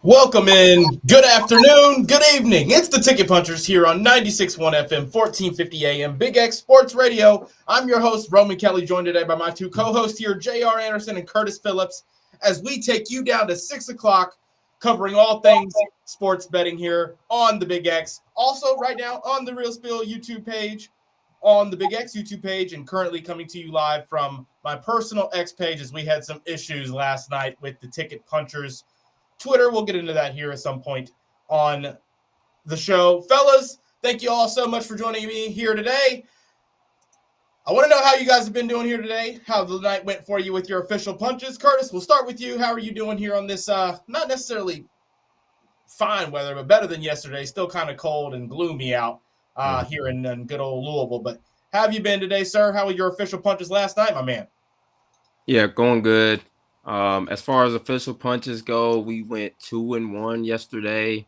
Welcome in. Good afternoon. Good evening. It's the Ticket Punchers here on 96.1 FM, 1450 AM, Big X Sports Radio. I'm your host, Roman Kelly, joined today by my two co-hosts here, J.R. Anderson and Curtis Phillips, as we take you down to 6 o'clock, covering all things sports betting here on the Big X. Also, right now on the Real Spiel YouTube page, on the Big X YouTube page, and currently coming to you live from my personal X page as we had some issues last night with the Ticket Punchers Twitter. We'll get into that here at some point on the show. Fellas, thank you all so much for joining me here today. I want to know how you guys have been doing here today, how the night went for you with your official punches. Curtis, we'll start with you. How are you doing here on this, not necessarily fine weather, but better than yesterday. Still kind of cold and gloomy out here in good old Louisville. But how have you been today, sir? How were your official punches last night, my man? Yeah, going good. As far as official punches go, we went 2-1 yesterday.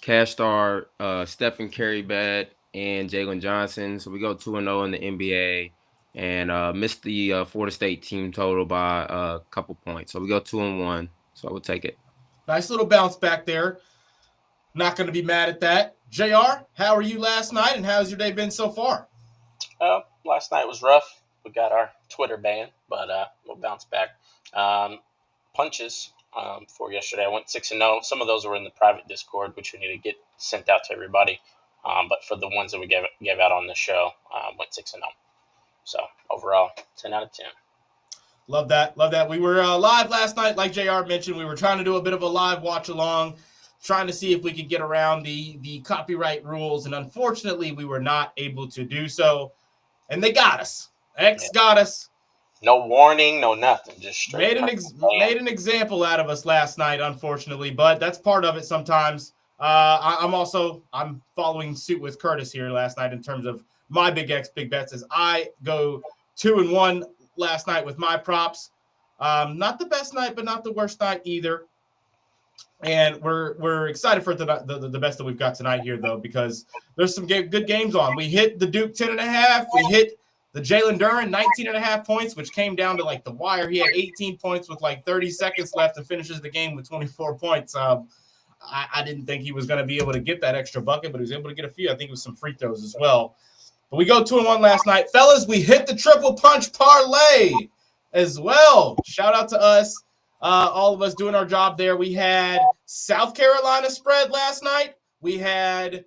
Cashed our Stephen Curry bet and Jalen Johnson. So we go 2-0 in the NBA and missed the Florida State team total by a couple points. So we go 2-1. So I would take it. Nice little bounce back there. Not going to be mad at that. JR, how are you last night and how's your day been so far? Last night was rough. We got our Twitter ban, but we'll bounce back. Punches for yesterday. I went 6-0. Some of those were in the private Discord, which we need to get sent out to everybody. But for the ones that we gave out on the show, went 6-0. So overall, 10 out of 10. Love that. Love that. We were live last night, like JR mentioned. We were trying to do a bit of a live watch along, trying to see if we could get around the copyright rules. And unfortunately, we were not able to do so. And they got us. X got us. No warning, no nothing. Just straight made an example out of us last night, unfortunately, but that's part of it sometimes. I'm following suit with Curtis here last night in terms of my Big X Big Bets as I go 2-1 last night with my props. Not the best night, but not the worst night either. And we're excited for the best that we've got tonight here, though, because there's some good games on. We hit the Duke 10.5. We hit the Jalen Duren 19.5 points, which came down to like the wire. He had 18 points with like 30 seconds left and finishes the game with 24 points. I didn't think he was going to be able to get that extra bucket, but he was able to get a few. I think it was some free throws as well. But we go 2-1 last night. Fellas, we hit the triple punch parlay as well. Shout out to us. All of us doing our job there. We had South Carolina spread last night. We had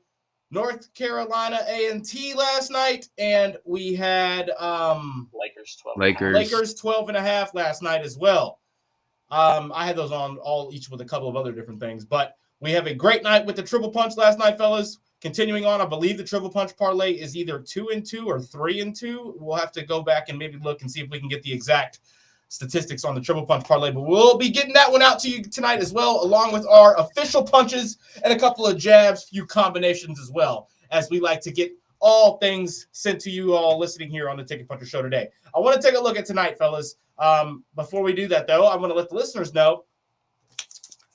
North Carolina A&T last night, and we had Lakers 12.5 last night as well. I had those on each with a couple of other different things, but we have a great night with the triple punch last night, fellas. Continuing on, I believe the triple punch parlay is either 2-2 or 3-2. We'll have to go back and maybe look and see if we can get the exact statistics on the triple punch parlay, but we'll be getting that one out to you tonight as well, along with our official punches and a couple of jabs, few combinations as well, as we like to get all things sent to you all listening here on the Ticket Puncher Show today. I want to take a look at tonight, fellas. Before we do that, though, I want to let the listeners know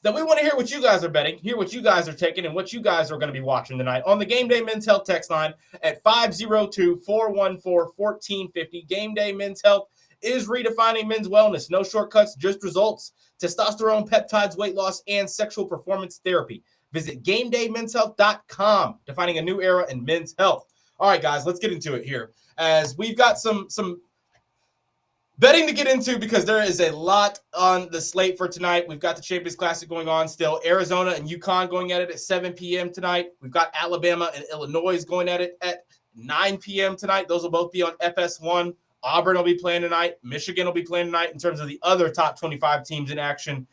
that we want to hear what you guys are betting, hear what you guys are taking, and what you guys are going to be watching tonight on the Game Day Men's Health text line at 502-414-1450. Game Day Men's Health is redefining men's wellness. No shortcuts, just results. Testosterone, peptides, weight loss, and sexual performance therapy. Visit GameDayMen'sHealth.com, defining a new era in men's health. All right, guys, let's get into it here. As we've got some betting to get into because there is a lot on the slate for tonight. We've got the Champions Classic going on still. Arizona and UConn going at it at 7 p.m. tonight. We've got Alabama and Illinois going at it at 9 p.m. tonight. Those will both be on FS1. Auburn will be playing tonight. Michigan will be playing tonight in terms of the other top 25 teams in action.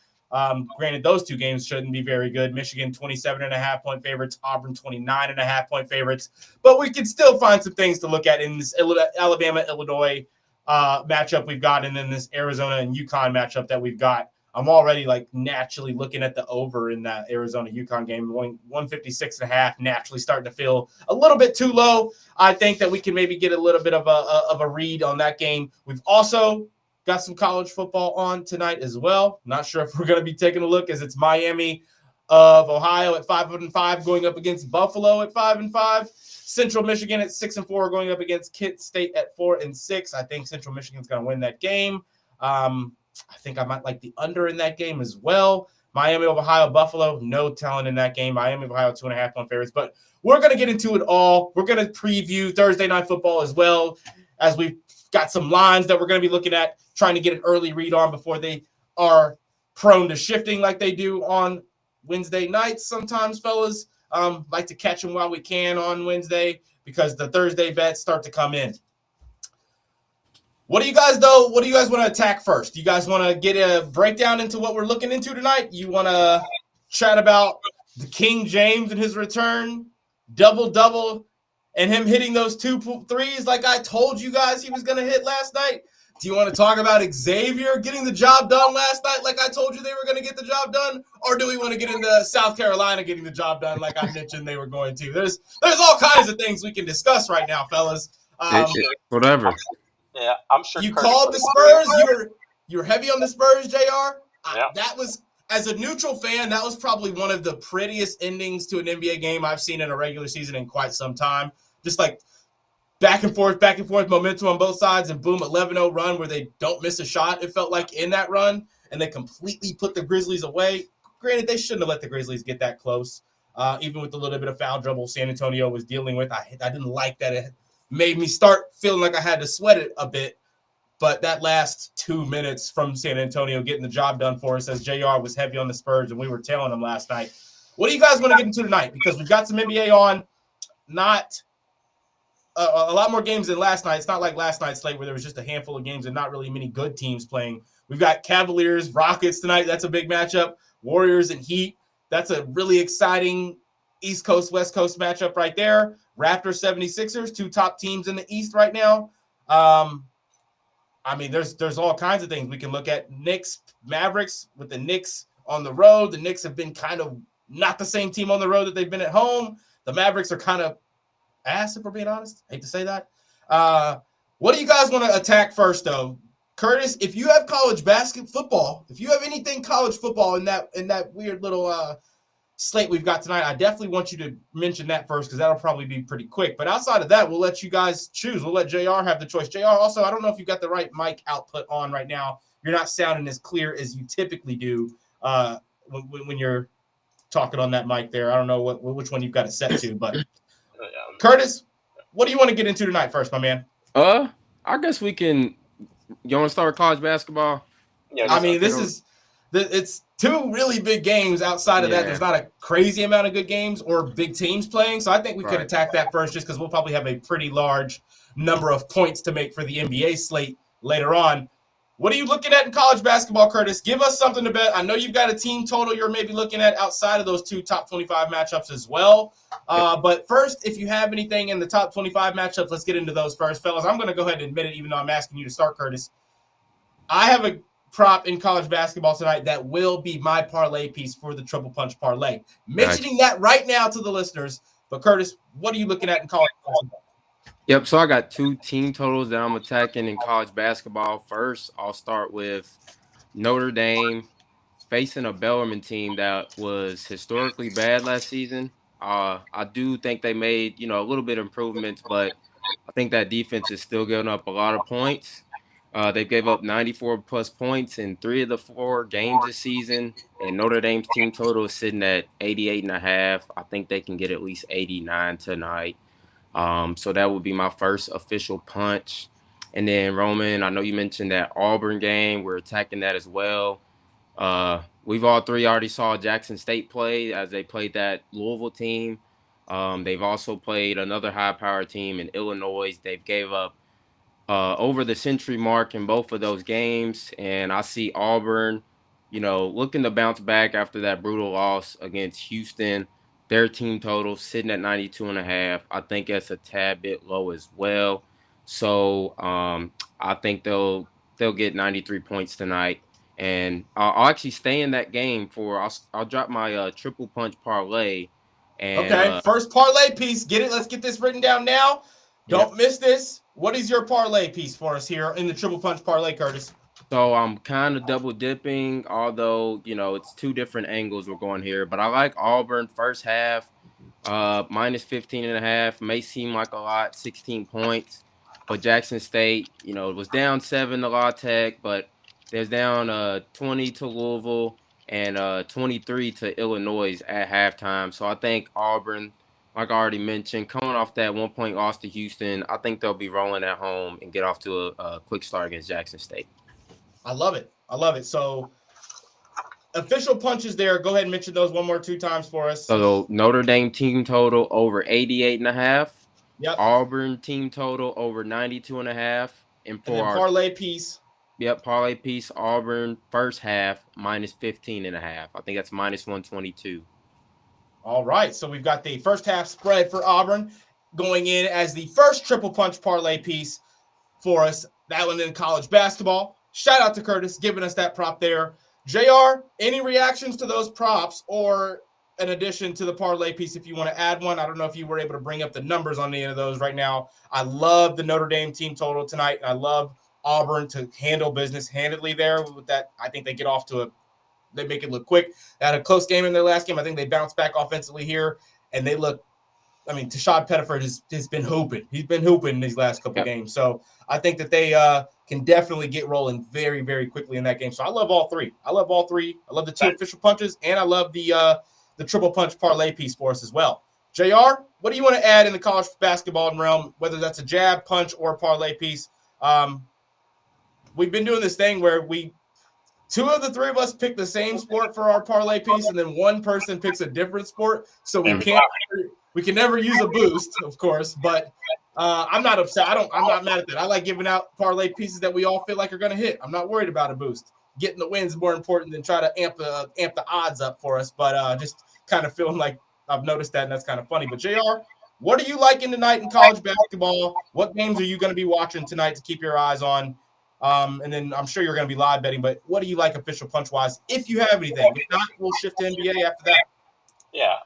Granted, those two games shouldn't be very good. Michigan, 27.5-point favorites. Auburn, 29.5-point favorites. But we can still find some things to look at in this Alabama-Illinois matchup we've got, and then this Arizona and UConn matchup that we've got. I'm already naturally looking at the over in that Arizona-UConn game, going 156.5, naturally starting to feel a little bit too low. I think that we can maybe get a little bit of a read on that game. We've also got some college football on tonight as well. Not sure if we're going to be taking a look as it's Miami of Ohio at 5-5 going up against Buffalo at 5-5. Central Michigan at 6-4 going up against Kent State at 4-6. I think Central Michigan's going to win that game. I think I might like the under in that game as well. Miami of Ohio, Buffalo, no talent in that game. Miami of Ohio, 2.5 point favorites. But we're going to get into it all. We're going to preview Thursday Night Football as well, as we've got some lines that we're going to be looking at, trying to get an early read on before they are prone to shifting like they do on Wednesday nights sometimes, fellas. Like to catch them while we can on Wednesday because the Thursday bets start to come in. What do you guys want to attack first? Do you guys want to get a breakdown into what we're looking into tonight? You want to chat about the King James and his return, double, and him hitting those 2 threes like I told you guys he was going to hit last night? Do you want to talk about Xavier getting the job done last night like I told you they were going to get the job done? Or do we want to get into South Carolina getting the job done like I mentioned they were going to? There's all kinds of things we can discuss right now, fellas. Whatever. Yeah, I'm sure. You called the Spurs. You're heavy on the Spurs, JR. Yeah. That was, as a neutral fan, that was probably one of the prettiest endings to an NBA game I've seen in a regular season in quite some time. Just like back and forth, momentum on both sides, and boom, 11-0 run where they don't miss a shot, it felt like, in that run, and they completely put the Grizzlies away. Granted, they shouldn't have let the Grizzlies get that close, even with the little bit of foul trouble San Antonio was dealing with. I didn't like that. It made me start feeling like I had to sweat it a bit, but that last 2 minutes from San Antonio getting the job done for us, as JR was heavy on the Spurs, and we were tailing them last night. What do you guys want to get into tonight? Because we've got some NBA on, not a lot more games than last night. It's not like last night's slate where there was just a handful of games and not really many good teams playing. We've got Cavaliers, Rockets tonight. That's a big matchup. Warriors and Heat. That's a really exciting East Coast, West Coast matchup right there. Raptors, 76ers, 2 top teams in the East right now. I mean, there's all kinds of things we can look at. Knicks, Mavericks, with the Knicks on the road. The Knicks have been kind of not the same team on the road that they've been at home. The Mavericks are kind of ass, if we're being honest. Hate to say that. What do you guys want to attack first, though? Curtis, if you have college football, if you have anything college football in that weird little slate we've got tonight, I definitely want you to mention that first because that'll probably be pretty quick. But outside of that, we'll let you guys choose. We'll let JR have the choice. JR, also, I don't know if you got the right mic output on right now. You're not sounding as clear as you typically do when you're talking on that mic there. I don't know which one you've got it set to, but Curtis, what do you want to get into tonight first, my man? I guess we can. You want to start with college basketball? Yeah, I mean, it's 2 really big games. Outside of that, there's not a crazy amount of good games or big teams playing. So I think we could attack that first just because we'll probably have a pretty large number of points to make for the NBA slate later on. What are you looking at in college basketball, Curtis? Give us something to bet. I know you've got a team total you're maybe looking at outside of those 2 top 25 matchups as well. But first, if you have anything in the top 25 matchups, let's get into those first. Fellas, I'm going to go ahead and admit it, even though I'm asking you to start, Curtis. I have a prop in college basketball tonight that will be my parlay piece for the Triple Punch Parlay. Mentioning that right now to the listeners. But, Curtis, what are you looking at in college basketball? Yep, so I got 2 team totals that I'm attacking in college basketball. First, I'll start with Notre Dame facing a Bellarmine team that was historically bad last season. I do think they made, a little bit of improvements, but I think that defense is still giving up a lot of points. They gave up 94-plus points in 3 of the 4 games this season, and Notre Dame's team total is sitting at 88.5. I think they can get at least 89 tonight. So that would be my first official punch. And then, Roman, I know you mentioned that Auburn game. We're attacking that as well. We've all 3 already saw Jackson State play as they played that Louisville team. They've also played another high-power team in Illinois. They've gave up over the century mark in both of those games. And I see Auburn, looking to bounce back after that brutal loss against Houston. Their team total sitting at 92.5. I think that's a tad bit low as well. So I think they'll get 93 points tonight. And I'll actually stay in that game I'll drop my triple punch parlay. And, okay, first parlay piece. Get it? Let's get this written down now. Don't miss this. What is your parlay piece for us here in the triple punch parlay, Curtis? So I'm kind of double dipping, although, it's two different angles we're going here. But I like Auburn first half, minus 15.5. May seem like a lot, 16 points. But Jackson State, it was down 7 to La Tech, but there's down 20 to Louisville and 23 to Illinois at halftime. So I think Auburn, like I already mentioned, coming off that 1-point loss to Houston, I think they'll be rolling at home and get off to a quick start against Jackson State. I love it. I love it. So official punches there. Go ahead and mention those one more 2 times for us. So Notre Dame team total over 88.5. Yep. Auburn team total over 92.5. And then parlay piece. Yep, parlay piece, Auburn first half minus 15.5. I think that's minus 122. All right. So we've got the first half spread for Auburn going in as the first triple punch parlay piece for us. That one in college basketball. Shout out to Curtis giving us that prop there. JR, any reactions to those props or an addition to the parlay piece if you want to add one? I don't know if you were able to bring up the numbers on any of those right now. I love the Notre Dame team total tonight. I love Auburn to handle business handedly there with that. I think they get off to they make it look quick. They had a close game in their last game. I think they bounced back offensively here, and they look Tashad Pettiford has been hooping. He's been hooping in these last couple games. So I think that they can definitely get rolling very, very quickly in that game. So I love all three. I love the 2 official punches, and I love the triple punch parlay piece for us as well. JR, what do you want to add in the college basketball realm, whether that's a jab, punch, or parlay piece? We've been doing this thing where 2 of the 3 of us pick the same sport for our parlay piece, and then one person picks a different sport. So we can never use a boost, of course, but I'm not upset. I'm not mad at that. I like giving out parlay pieces that we all feel like are going to hit. I'm not worried about a boost. Getting the wins is more important than try to amp the odds up for us. But just kind of feeling like I've noticed that, and that's kind of funny. But JR, what are you liking tonight in college basketball? What games are you going to be watching tonight to keep your eyes on? And then I'm sure you're going to be live betting, but what do you like official punch-wise, if you have anything? If not, we'll shift to NBA after that. Yeah.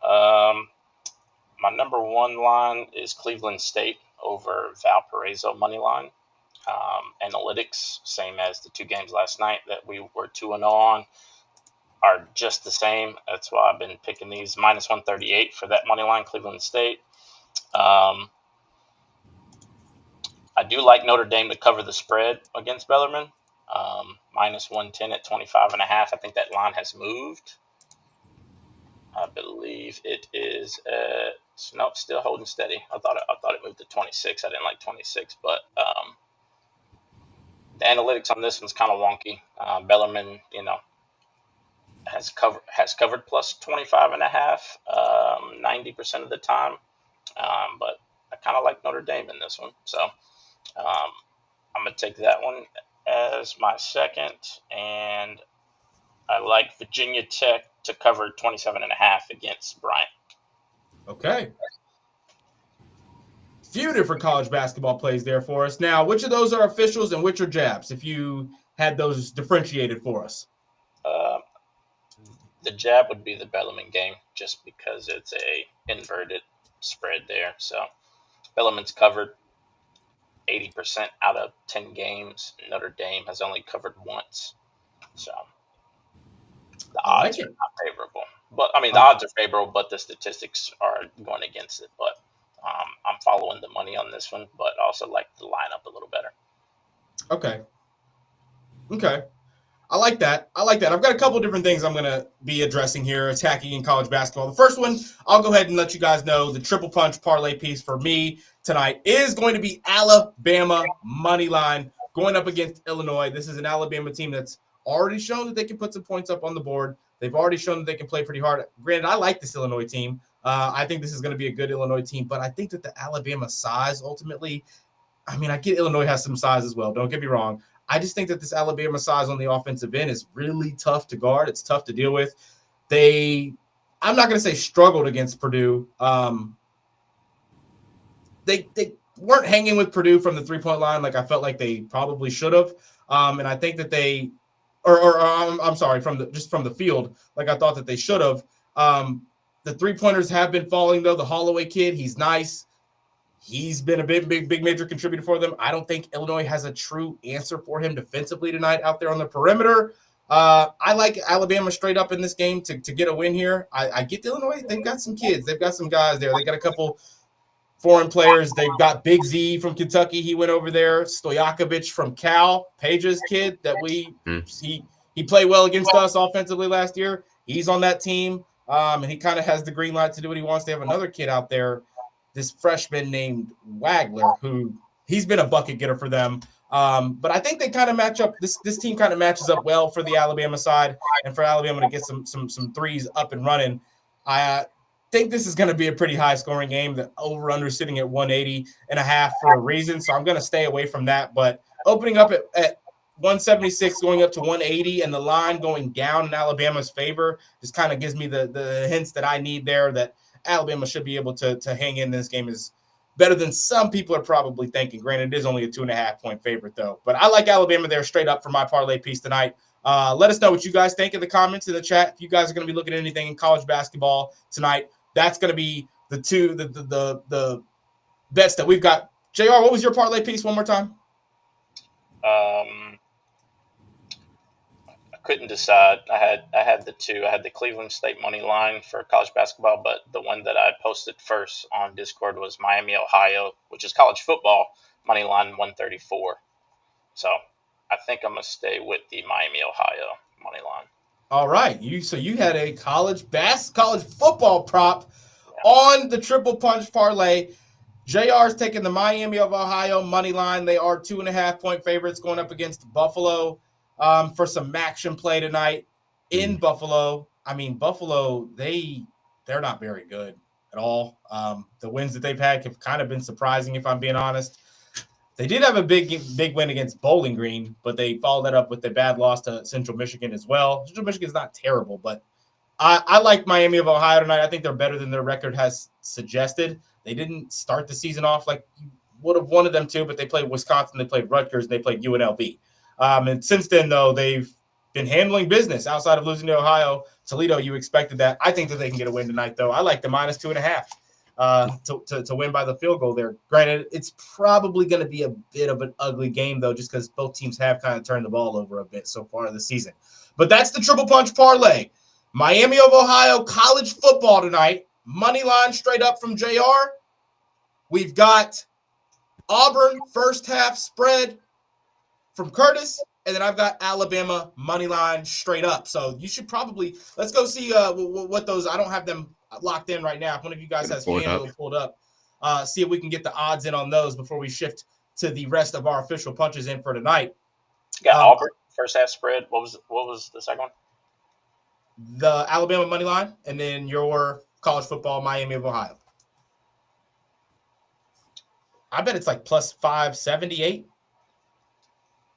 My number 1 line is Cleveland State over Valparaiso money line. Analytics, same as the 2 games last night that we were 2-0 on, are just the same. That's why I've been picking these. Minus 138 for that money line, Cleveland State. I do like Notre Dame to cover the spread against Bellarmine. Minus 110 at 25.5. I think that line has moved. I believe it is still holding steady. I thought it moved to 26. I didn't like 26, but the analytics on this one's kind of wonky. Bellarmine, has covered plus 25.5, 90% of the time. But I kind of like Notre Dame in this one, so I'm gonna take that one as my second, and I like Virginia Tech to cover 27.5 against Bryant. Okay. Few different college basketball plays there for us. Now, which of those are officials and which are jabs, if you had those differentiated for us? The jab would be the Bellarmine game, just because it's a inverted spread there. So Bellarmine's covered 80% out of 10 games. Notre Dame has only covered once. So the odds are not favorable. But the odds are favorable, but the statistics are going against it. But I'm following the money on this one, but also like the lineup a little better. Okay. I like that. I've got a couple different things I'm going to be addressing here, attacking in college basketball. The first one, I'll go ahead and let you guys know the triple punch parlay piece for me tonight is going to be Alabama money line going up against Illinois. This is an Alabama team that's already shown that they can put some points up on the board. They've already shown that they can play pretty hard. Granted, I like this Illinois team. I think this is going to be a good Illinois team, but I think that the Alabama size ultimately, I get Illinois has some size as well. Don't get me wrong. I just think that this Alabama size on the offensive end is really tough to guard. It's tough to deal with. I'm not going to say struggled against Purdue. They weren't hanging with Purdue from the 3-point line like I felt like they probably should have. And I think that I'm sorry, from the field, like I thought that they should have. The 3-pointers have been falling, though. The Holloway kid, he's nice. He's been a big major contributor for them. I don't think Illinois has a true answer for him defensively tonight out there on the perimeter. I like Alabama straight up in this game to get a win here. I get the Illinois. They've got some kids. They've got some guys there. They got a couple foreign players. They've got Big Z from Kentucky. He went over there. Stojakovic from Cal, Page's kid that he played well against us offensively last year. He's on that team, and he kind of has the green light to do what he wants. They have another kid out there, this freshman named Wagler, who he's been a bucket getter for them. But I think they kind of match up. This team kind of matches up well for the Alabama side, and for Alabama to get some threes up and running. I think this is going to be a pretty high scoring game. The over under sitting at 180.5 for a reason, so I'm going to stay away from that. But opening up at 176 going up to 180 and the line going down in Alabama's favor just kind of gives me the hints that I need there that Alabama should be able to hang in this game is better than some people are probably thinking. Granted, it is only a 2.5 point favorite, though. But I like Alabama there straight up for my parlay piece tonight. Let us know what you guys think in the comments in the chat. If you guys are going to be looking at anything in college basketball tonight, that's going to be the bets that we've got. JR, what was your parlay piece one more time? Couldn't decide. I had the two. I had the Cleveland State money line for college basketball, but the one that I posted first on Discord was Miami, Ohio, which is college football money line 134. So I think I'm gonna stay with the Miami, Ohio money line. All right, you had a college football prop on the triple punch parlay. JR's taking the Miami of Ohio money line. They are 2.5 point favorites going up against Buffalo. For some action play tonight in Buffalo. I mean, Buffalo, they're not very good at all. The wins that they've had have kind of been surprising, if I'm being honest. They did have a big win against Bowling Green, but they followed that up with a bad loss to Central Michigan as well. Central Michigan's not terrible, but I like Miami of Ohio tonight. I think they're better than their record has suggested. They didn't start the season off like you would have wanted them to, but they played Wisconsin, they played Rutgers, and they played UNLV. And since then, though, they've been handling business outside of losing to Ohio. Toledo, you expected that. I think that they can get a win tonight, though. I like the -2.5 to win by the field goal there. Granted, it's probably going to be a bit of an ugly game, though, just because both teams have kind of turned the ball over a bit so far this season. But that's the triple punch parlay. Miami of Ohio college football tonight. Money line straight up from JR. We've got Auburn first half spread from Curtis, and then I've got Alabama money line straight up. So you should probably let's go see what those. I don't have them locked in right now. If one of you guys has FanDuel pulled up, see if we can get the odds in on those before we shift to the rest of our official punches in for tonight. You got Auburn first half spread. What was the second one? The Alabama money line, and then your college football Miami of Ohio. I bet it's like plus 578.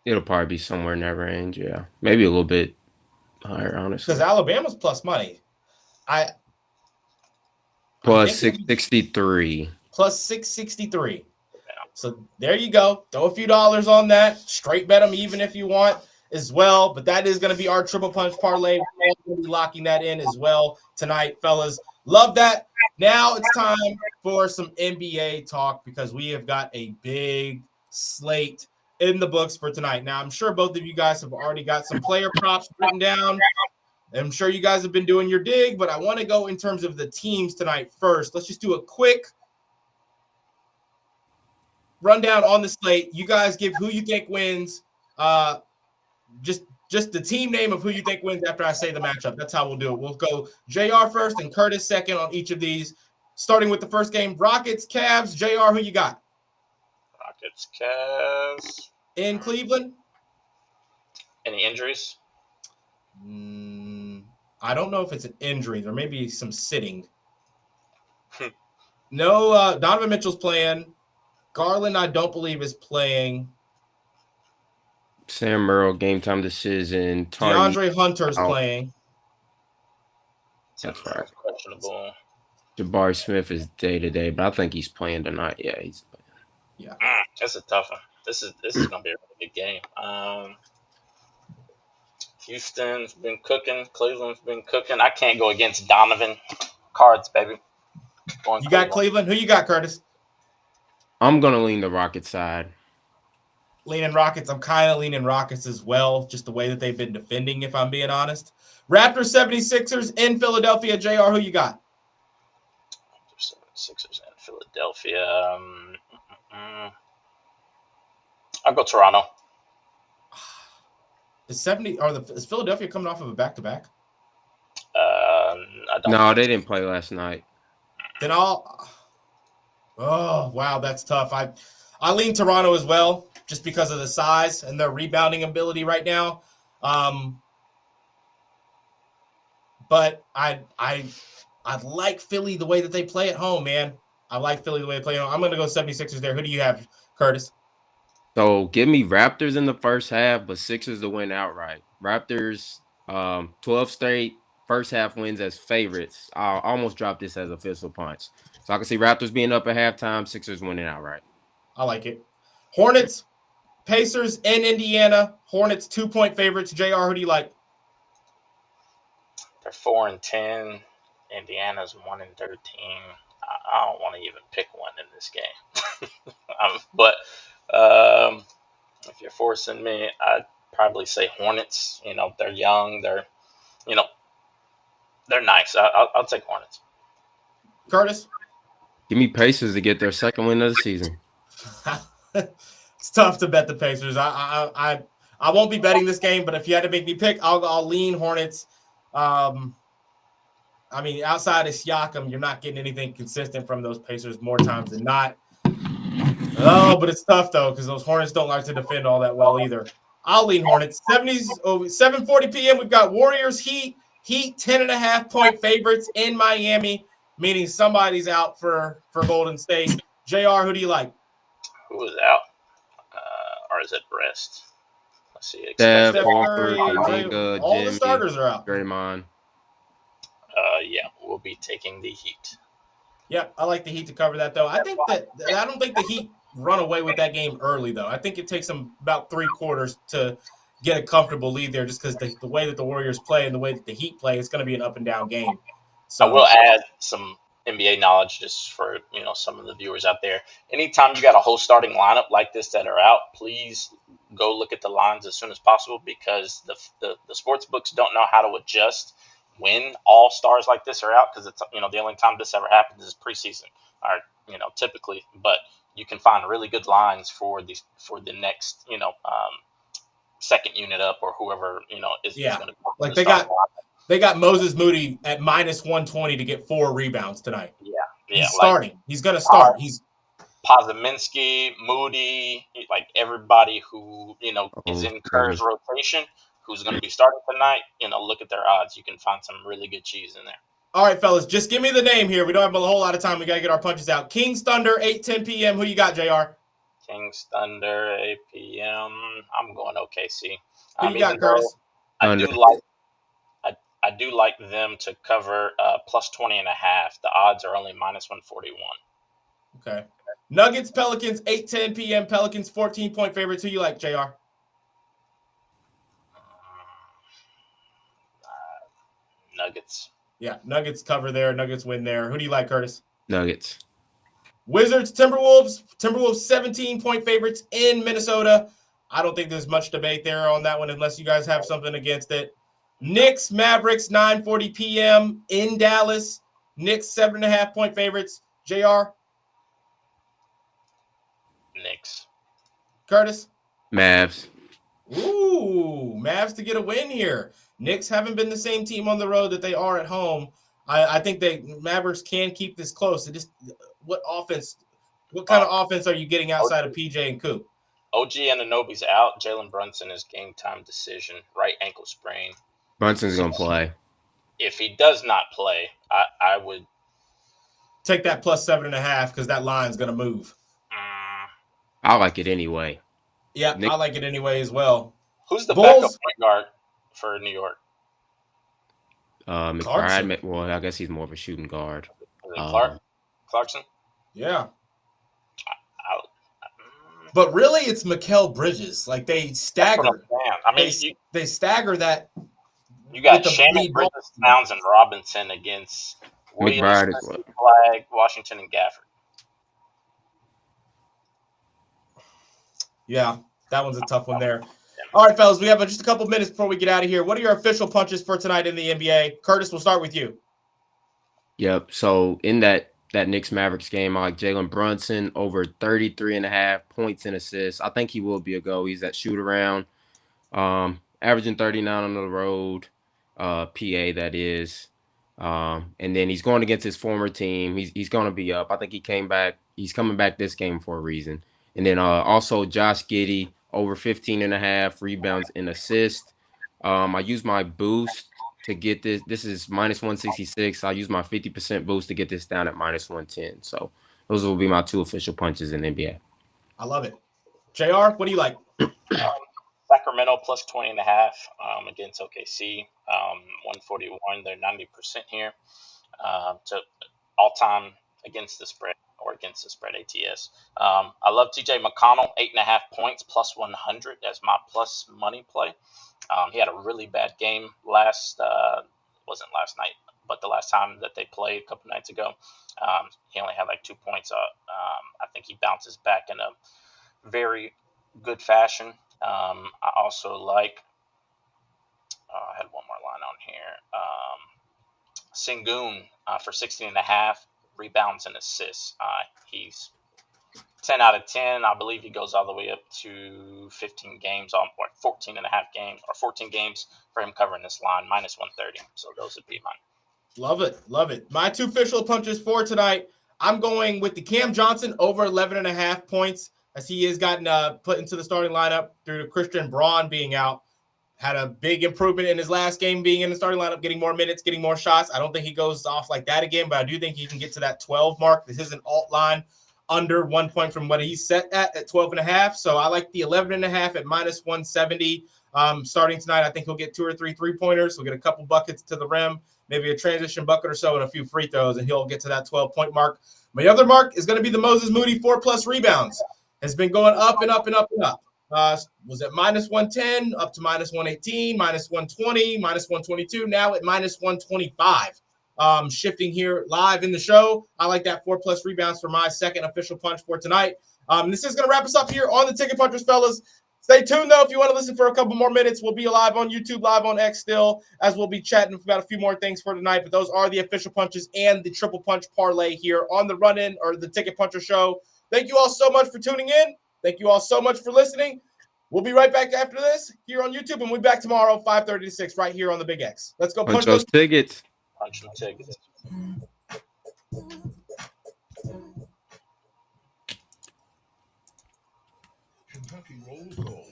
It'll probably be somewhere in that range, yeah. Maybe a little bit higher, honestly. Because Alabama's plus money. Plus 663. Plus 663. So there you go. Throw a few dollars on that. Straight bet them even if you want as well. But that is going to be our triple punch parlay. We're going to be locking that in as well tonight, fellas. Love that. Now it's time for some NBA talk because we have got a big slate in the books for tonight. Now, I'm sure both of you guys have already got some player props written down. I'm sure you guys have been doing your dig, but I want to go in terms of the teams tonight first. Let's just do a quick rundown on the slate. You guys give who you think wins. Just the team name of who you think wins after I say the matchup. That's how we'll do it. We'll go JR first and Curtis second on each of these. Starting with the first game, Rockets, Cavs. JR, who you got? Rockets, Cavs. In Cleveland? Any injuries? I don't know if it's an injury. There may be some sitting. No, Donovan Mitchell's playing. Garland, I don't believe, is playing. Sam Merrill, game time decision. DeAndre Hunter's playing. That's right. Questionable. Jabari Smith is day-to-day, but I think he's playing tonight. Yeah, he's playing. Yeah. That's a tough one. This is going to be a really good game. Houston's been cooking. Cleveland's been cooking. I can't go against Donovan. Cards, baby. You got Cleveland? Who you got, Curtis? I'm gonna lean the Rockets side. Leaning Rockets. I'm kind of leaning Rockets as well, just the way that they've been defending, if I'm being honest. Raptors 76ers in Philadelphia. JR, who you got? 76ers in Philadelphia. I'll go Toronto. Is Philadelphia coming off of a back-to-back? No, they didn't play last night. Then oh, wow, that's tough. I lean Toronto as well, just because of the size and their rebounding ability right now. But I like Philly the way that they play at home, man. I like Philly the way they play at home. I'm going to go 76ers there. Who do you have, Curtis? So give me Raptors in the first half, but Sixers to win outright. Raptors, 12 straight first half wins as favorites. I'll almost drop this as official punch. So I can see Raptors being up at halftime, Sixers winning outright. I like it. Hornets, Pacers in Indiana. Hornets 2-point favorites. JR, who do you like? They're 4-10. Indiana's 1-13. I don't want to even pick one in this game. But if you're forcing me, I'd probably say Hornets. They're young. They're nice. I'll take Hornets. Curtis? Give me Pacers to get their second win of the season. It's tough to bet the Pacers. I won't be betting this game, but if you had to make me pick, I'll lean Hornets. I mean, outside of Siakam, you're not getting anything consistent from those Pacers more times than not. Oh, but it's tough, though, because those Hornets don't like to defend all that well either. I'll lean Hornets. 7:40 p.m., we've got Warriors, Heat. Heat 10.5-point favorites in Miami, meaning somebody's out for Golden State. JR, who do you like? Who is out? Or is it rest? Let's see. Steph, Horford, Kuminga, all Jimmy, the starters are out. Draymond. Yeah, we'll be taking the Heat. Yeah, I like the Heat to cover that, though. I don't think the Heat run away with that game early, though. I think it takes them about 3 quarters to get a comfortable lead there, just because the way that the Warriors play and the way that the Heat play, it's going to be an up-and-down game. So I will add some NBA knowledge just for some of the viewers out there. Anytime you got a whole starting lineup like this that are out, please go look at the lines as soon as possible, because the sports books don't know how to adjust when all stars like this are out, because it's the only time this ever happens is preseason, or typically. But you can find really good lines for the next second unit up, or whoever is going to. Like they got Moses Moody at -120 to get 4 rebounds tonight. Yeah, he's starting. He's going to start. He's Pozeminski, Moody, like everybody who is in Kerr's rotation, who's going to be starting tonight. Look at their odds. You can find some really good cheese in there. All right, fellas, just give me the name here. We don't have a whole lot of time. We got to get our punches out. Kings Thunder, 8:10 p.m. Who you got, JR? Kings Thunder, 8 p.m. I'm going OKC. Who you got, Curtis? I do like them to cover plus 20.5. The odds are only -141. Okay. Nuggets, Pelicans, 8:10 p.m. Pelicans, 14-point favorites. Who you like, JR? Nuggets. Yeah, Nuggets cover there. Nuggets win there. Who do you like, Curtis? Nuggets. Wizards, Timberwolves. Timberwolves 17-point favorites in Minnesota. I don't think there's much debate there on that one unless you guys have something against it. Knicks, Mavericks, 9:40 p.m. in Dallas. Knicks 7.5-point favorites. JR? Knicks. Curtis? Mavs. Ooh, Mavs to get a win here. Knicks haven't been the same team on the road that they are at home. I think Mavericks can keep this close. What kind of offense are you getting outside of PJ and Coop? OG Anunoby's out. Jalen Brunson is game time decision, right ankle sprain. Brunson's going to play. If he does not play, I would take that plus 7.5 because that line's going to move. I like it anyway. Yeah, I like it anyway as well. Who's the backup point guard for New York? McBride. Well, I guess he's more of a shooting guard. Clarkson? Yeah. But really, it's Mikal Bridges. Like, they stagger. I mean, they stagger that. You got Shannon, Bridges, Towns, and Robinson against Williams, Flag, Washington, and Gafford. Yeah, that one's a tough one there. All right, fellas, we have just a couple minutes before we get out of here. What are your official punches for tonight in the NBA? Curtis, we'll start with you. Yep. So in that Knicks Mavericks game, I like Jalen Brunson over 33.5 points and assists. I think he will be a go. He's that shoot around, averaging 39 on the road, PA that is. And then he's going against his former team. He's going to be up. I think he came back. He's coming back this game for a reason. And then also Josh Giddey over 15.5 rebounds and assists. I use my boost to get this. This is minus 166. I use my 50% boost to get this down at minus 110. So those will be my two official punches in the NBA. I love it. JR, what do you like? Sacramento plus 20.5 against OKC. 141. They're 90% here. To all-time against the spread or against the spread ATS. I love TJ McConnell, 8.5 points plus 100 as my plus money play. He had a really bad game wasn't last night, but the last time that they played a couple nights ago. He only had like 2 points. I think he bounces back in a very good fashion. I also like, I had one more line on here. Sengun for 16.5 rebounds and assists. He's 10 out of 10. I believe he goes all the way up to 15 games, or 14 and a half games, or 14 games for him covering this line, minus 130. So those would be mine. Love it. Love it. My two official punches for tonight, I'm going with the Cam Johnson over 11.5 points, as he has gotten put into the starting lineup through Christian Braun being out. Had a big improvement in his last game being in the starting lineup, getting more minutes, getting more shots. I don't think he goes off like that again, but I do think he can get to that 12 mark. This is an alt line under 1 point from what he's set at 12.5. So I like the 11.5 at minus 170. Starting tonight, I think he'll get 2 or 3 3-pointers. He'll get a couple buckets to the rim, maybe a transition bucket or so, and a few free throws, and he'll get to that 12-point mark. My other mark is going to be the Moses Moody 4+ rebounds. Has been going up and up and up and up. Was at minus 110, up to minus 118, minus 120, minus 122, now at minus 125. Shifting here live in the show. I like that 4+ rebounds for my second official punch for tonight. This is going to wrap us up here on the Ticket Punchers, fellas. Stay tuned, though, if you want to listen for a couple more minutes. We'll be live on YouTube, live on X still, as we'll be chatting about a few more things for tonight. But those are the official punches and the triple punch parlay here on the Run-In or the Ticket Puncher Show. Thank you all so much for tuning in. Thank you all so much for listening. We'll be right back after this here on YouTube, and we'll be back tomorrow, 5:30 to 6, right here on the Big X. Let's go punch those tickets. Punch them tickets. Kentucky roll call.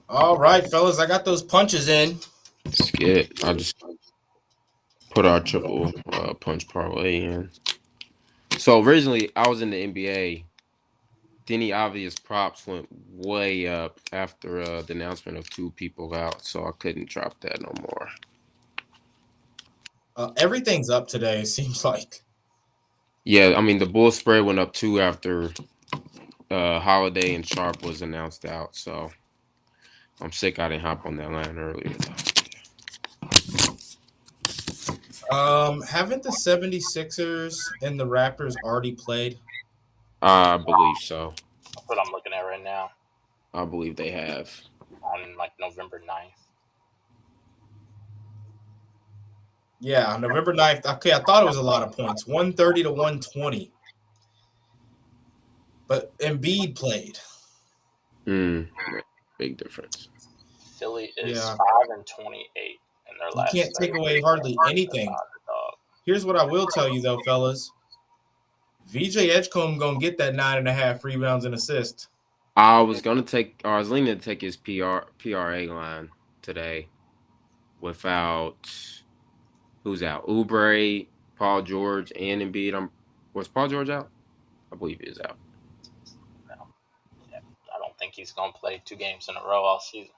All right, fellas, I got those punches in. Let's get. I just put our triple punch parlay in. So originally, I was in the NBA. Then the obvious props went way up after the announcement of 2 people out, so I couldn't drop that no more. Everything's up today, it seems like. Yeah, I mean, the bull spread went up 2 after Holiday and Sharp was announced out, so I'm sick I didn't hop on that line earlier. Haven't the 76ers and the Raptors already played? I believe so. That's what I'm looking at right now. I believe they have. On like November 9th. Yeah, on November 9th. Okay, I thought it was a lot of points. 130 to 120. But Embiid played. Big difference. Philly is 5-28 in their last. You can't take away hardly anything. Here's what I will tell you, though, fellas. VJ Edgecombe going to get that 9.5 rebounds and assists. I was leaning to take his PRA line today without who's out? Oubre, Paul George, and Embiid. Was Paul George out? I believe he is out. No. Yeah, I don't think he's going to play 2 games in a row all season.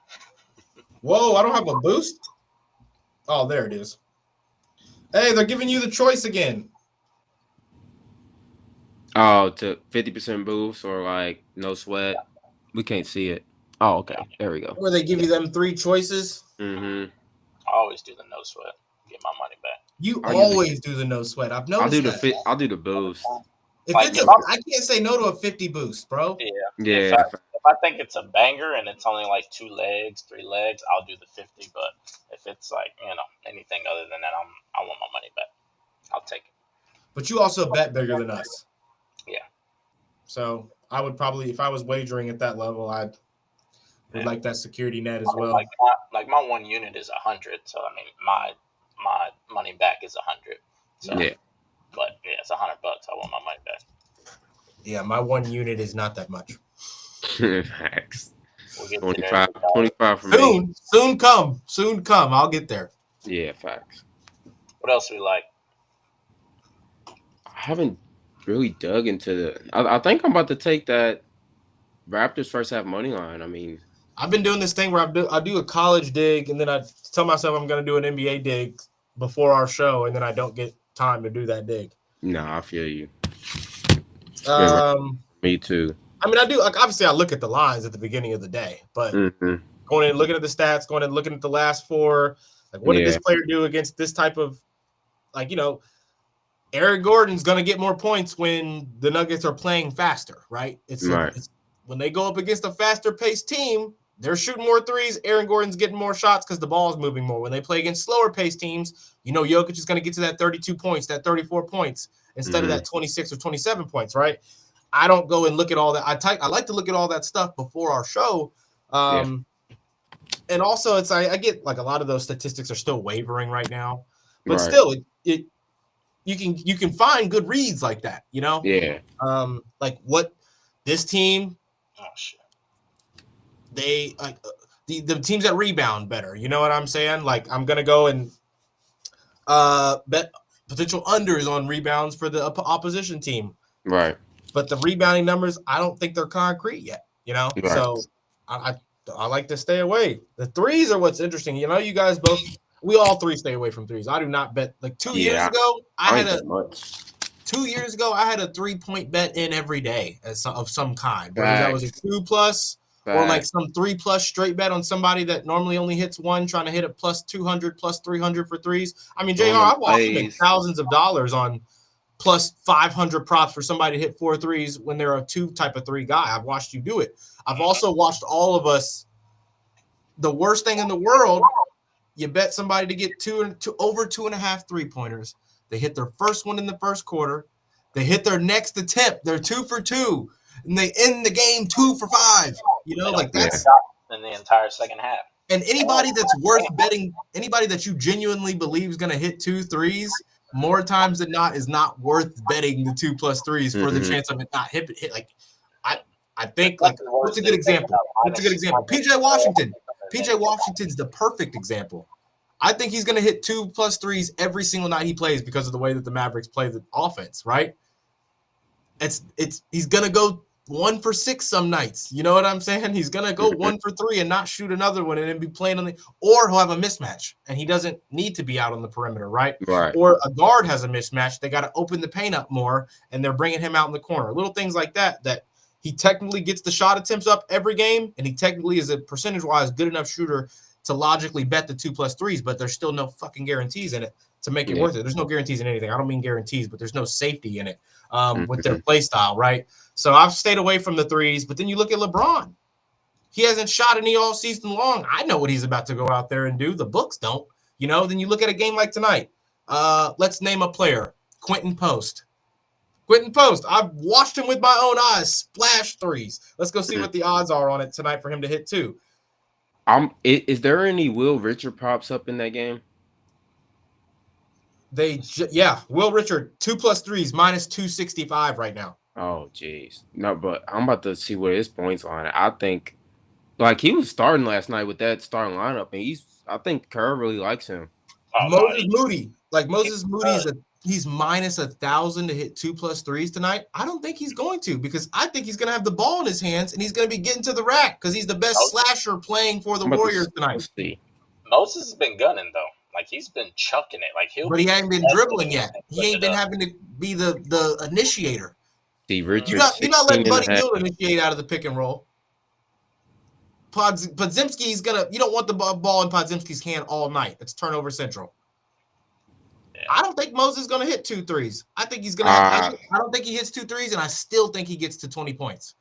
Whoa, I don't have a boost? Oh, there it is. Hey, they're giving you the choice again. Oh, to 50% boost or like no sweat. We can't see it. Oh, okay. There we go. Where they give you them 3 choices. Mm-hmm. I always do the no sweat. Get my money back. You I'll always do the no sweat. I've noticed that. I'll do the boost. If Like, it's if I can't say no to a 50 boost, bro. Yeah. Yeah. If I think it's a banger and it's only like 2 legs, 3 legs, I'll do the 50. But if it's like, anything other than that, I want my money back. I'll take it. But you also bet bigger than us. Yeah. So I would probably, if I was wagering at that level, I would like that security net as well. Like my 1 unit is 100. So I mean, my money back is 100. So Yeah. But yeah, it's $100. I want my money back. Yeah, my 1 unit is not that much. Facts. We'll get 25 for me. Soon come. I'll get there. Yeah, facts. What else do we like? I haven't really dug into the. I think I'm about to take that Raptors first half money line. I mean, I've been doing this thing where I do a college dig, and then I tell myself I'm going to do an NBA dig before our show, and then I don't get time to do that dig. nah, I feel you. Me too. I mean, I do. Like, obviously, I look at the lines at the beginning of the day, but going in and looking at the stats, going in and looking at the last 4, like what did this player do against this type of, like, Eric Gordon's going to get more points when the Nuggets are playing faster, right? It's when they go up against a faster paced team, they're shooting more threes. Aaron Gordon's getting more shots because the ball is moving more. When they play against slower paced teams, Jokic is going to get to that 32 points, that 34 points instead of that 26 or 27 points, right? I don't go and look at all that. I like to look at all that stuff before our show. And also I get like a lot of those statistics are still wavering right now, but still you can find good reads like that, Yeah. Like what this team, Oh shit. they like the teams that rebound better. You know what I'm saying? Like I'm gonna go and bet potential unders on rebounds for the opposition team. Right. But the rebounding numbers, I don't think they're concrete yet. Right. So I like to stay away. The threes are what's interesting. You guys we all 3 stay away from threes. I do not bet. Like 2 years ago, I had a 3-point bet in every day of some kind. Whether that was a 2+ or like some 3+ straight bet on somebody that normally only hits 1, trying to hit a plus 200, plus 300 for threes. I mean, JR, I've watched you make thousands of dollars on plus 500 props for somebody to hit 4 threes when they're a 2 type of 3 guy. I've watched you do it. I've also watched all of us. The worst thing in the world, you bet somebody to get over 2.5 3-pointers. They hit their first one in the first quarter. They hit their next attempt. They're 2 for 2, and they end the game 2 for 5. Like that's in the entire second half. And anybody that's worth betting, anybody that you genuinely believe is going to hit 2 threes, more times than not, is not worth betting the 2+ threes for the chance of it not hit. Like, I think, like, what's a good example? PJ Washington. PJ Washington's the perfect example. I think he's going to hit 2+ threes every single night he plays because of the way that the Mavericks play the offense, right? He's going to go 1 for 6 some nights. You know what I'm saying? He's going to go 1 for 3 and not shoot another one and then be playing or he'll have a mismatch and he doesn't need to be out on the perimeter, right? Or a guard has a mismatch. They got to open the paint up more and they're bringing him out in the corner. Little things like that he technically gets the shot attempts up every game and he technically is a percentage-wise good enough shooter to logically bet the 2+ threes, but there's still no fucking guarantees in it to make it worth it. There's no guarantees in anything. I don't mean guarantees, but there's no safety in it with their play style, right? So I've stayed away from the threes, but then you look at LeBron. He hasn't shot any all season long. I know what he's about to go out there and do. The books don't. Then you look at a game like tonight. Let's name a player. Quentin Post. I've watched him with my own eyes splash threes. Let's go see what the odds are on it tonight for him to hit 2. Is there any Will Richard props up in that game? Will Richard 2+ threes minus 265 right now. Oh jeez, no, but I'm about to see what his points are. I think, like he was starting last night with that starting lineup, and I think Kerr really likes him. Moses Moody, he's minus 1,000 to hit 2+ threes tonight. I don't think he's going to because I think he's going to have the ball in his hands and he's going to be getting to the rack because he's the best slasher playing for the Warriors tonight. Moses has been gunning though. Like he's been chucking it. But he ain't been dribbling yet. He ain't been having to be the initiator. See, Richard, you're not letting Buddy Hield initiate out of the pick and roll. Podziemski's gonna. You don't want the ball in Podziemski's hand all night. It's turnover central. Yeah. I don't think Moses is gonna hit 2 threes. I think he's gonna. I don't think he hits 2 threes, and I still think he gets to 20 points.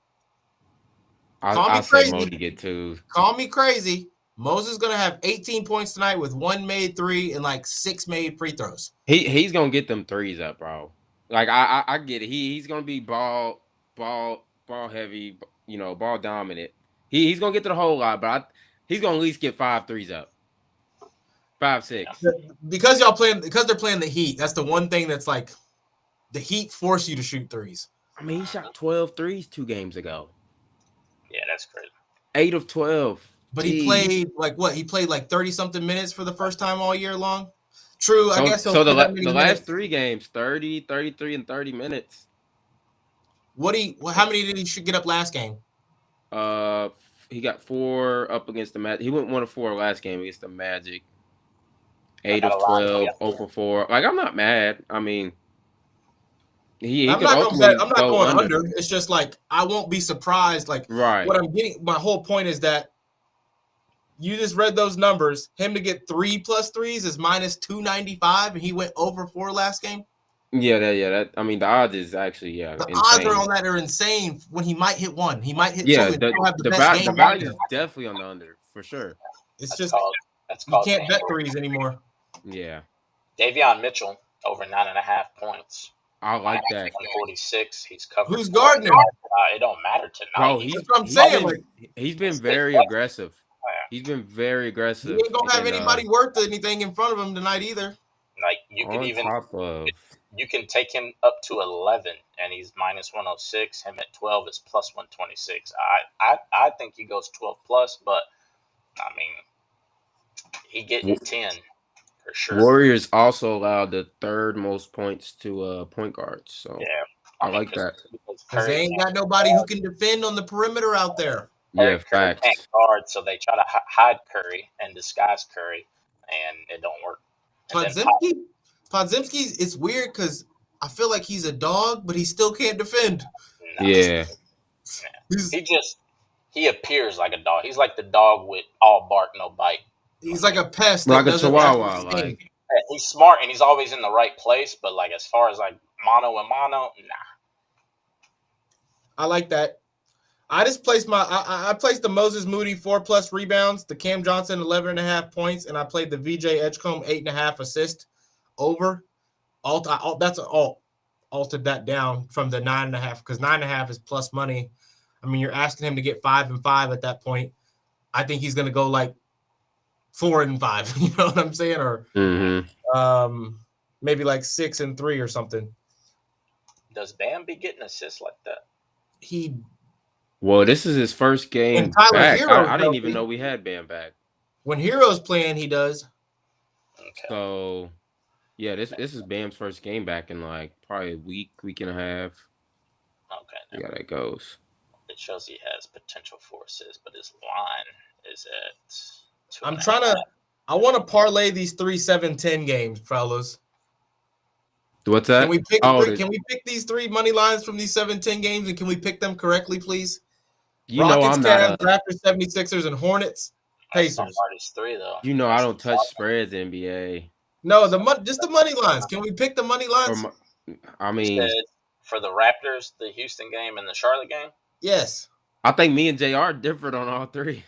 Call me crazy. Moses get 2. Call me crazy. Moses is gonna have 18 points tonight with 1 made 3 and like 6 made free throws. He's gonna get them threes up, bro. Like I get it. He's gonna be ball heavy, ball dominant. He's gonna get to the whole lot, but he's gonna at least get 5 threes up. 5, 6. Because they're playing the Heat. That's the one thing that's like the Heat force you to shoot threes. I mean, he shot 12 threes 2 games ago. Yeah, that's crazy. 8 of 12. But he played He played like 30-something minutes for the first time all year long. True, I guess. So the last 3 games, 30, 33, and 30 minutes. How many did he get up last game? He got 4 up against the Magic. He went 1 of 4 last game against the Magic. 8 of 12, 0 for 4. Like, I'm not mad. I mean, I'm not going under. It's just like I won't be surprised. Like, right. What I'm getting. My whole point is that you just read those numbers. Him to get 3 plus threes is minus 295, and he went over 4 last game. Yeah. I mean, the odds is actually The odds on that are insane. When he might hit 1, he might hit 2. And the value is definitely on the under for sure. It's you can't bet threes anymore. Yeah. Davion Mitchell over 9.5 points. I like that. 146. He's covered. Who's guarding him? It don't matter tonight. Bro, that's what I'm saying. He's been very aggressive. He's been very aggressive. He ain't gonna have anybody worth anything in front of him tonight either. Like you can take him up to 11, and he's minus 106. Him at 12 is plus 126. I think he goes 12 plus, but I mean, he getting 10 for sure. Warriors also allowed the 3rd most points to point guards. So yeah, I like that because they ain't got nobody who can defend on the perimeter out there. Yeah, facts. Can't guard, so they try to hide Curry and disguise Curry, and it don't work. Podziemski, it's weird because I feel like he's a dog, but he still can't defend. Yeah. He appears like a dog. He's like the dog with all bark, no bite. He's like a pest. Like a chihuahua. Like, he's smart and he's always in the right place, but like as far as like mano a mano, nah. I like that. I just placed I placed the Moses Moody 4+ rebounds, the Cam Johnson 11.5 points, and I played the VJ Edgecombe 8.5 assist over. That's all altered that down from the 9.5 because 9.5 is plus money. I mean, you're asking him to get 5 and 5 at that point. I think he's gonna go like 4 and 5. You know what I'm saying? Or maybe like 6 and 3 or something. Does Bam be getting assists like that? Well, this is his first game back. I didn't even know we had Bam back. When Hero's playing, he does. Okay. So, yeah, this is Bam's first game back in like probably a week and a half. Okay. Yeah, that goes. It shows he has potential for assists, but his line is at 2.5. I want to parlay these 3 7-10 games, fellas. What's that? Can we pick these 3 money lines from these 7-10 games, and can we pick them correctly, please? Rockets, Cavs, Raptors, 76ers, and Hornets, Pacers. Hardest 3 though. You know I don't touch spreads, NBA. No, just the money lines. Can we pick the money lines? I mean, for the Raptors, the Houston game, and the Charlotte game. Yes. I think me and JR are different on all 3.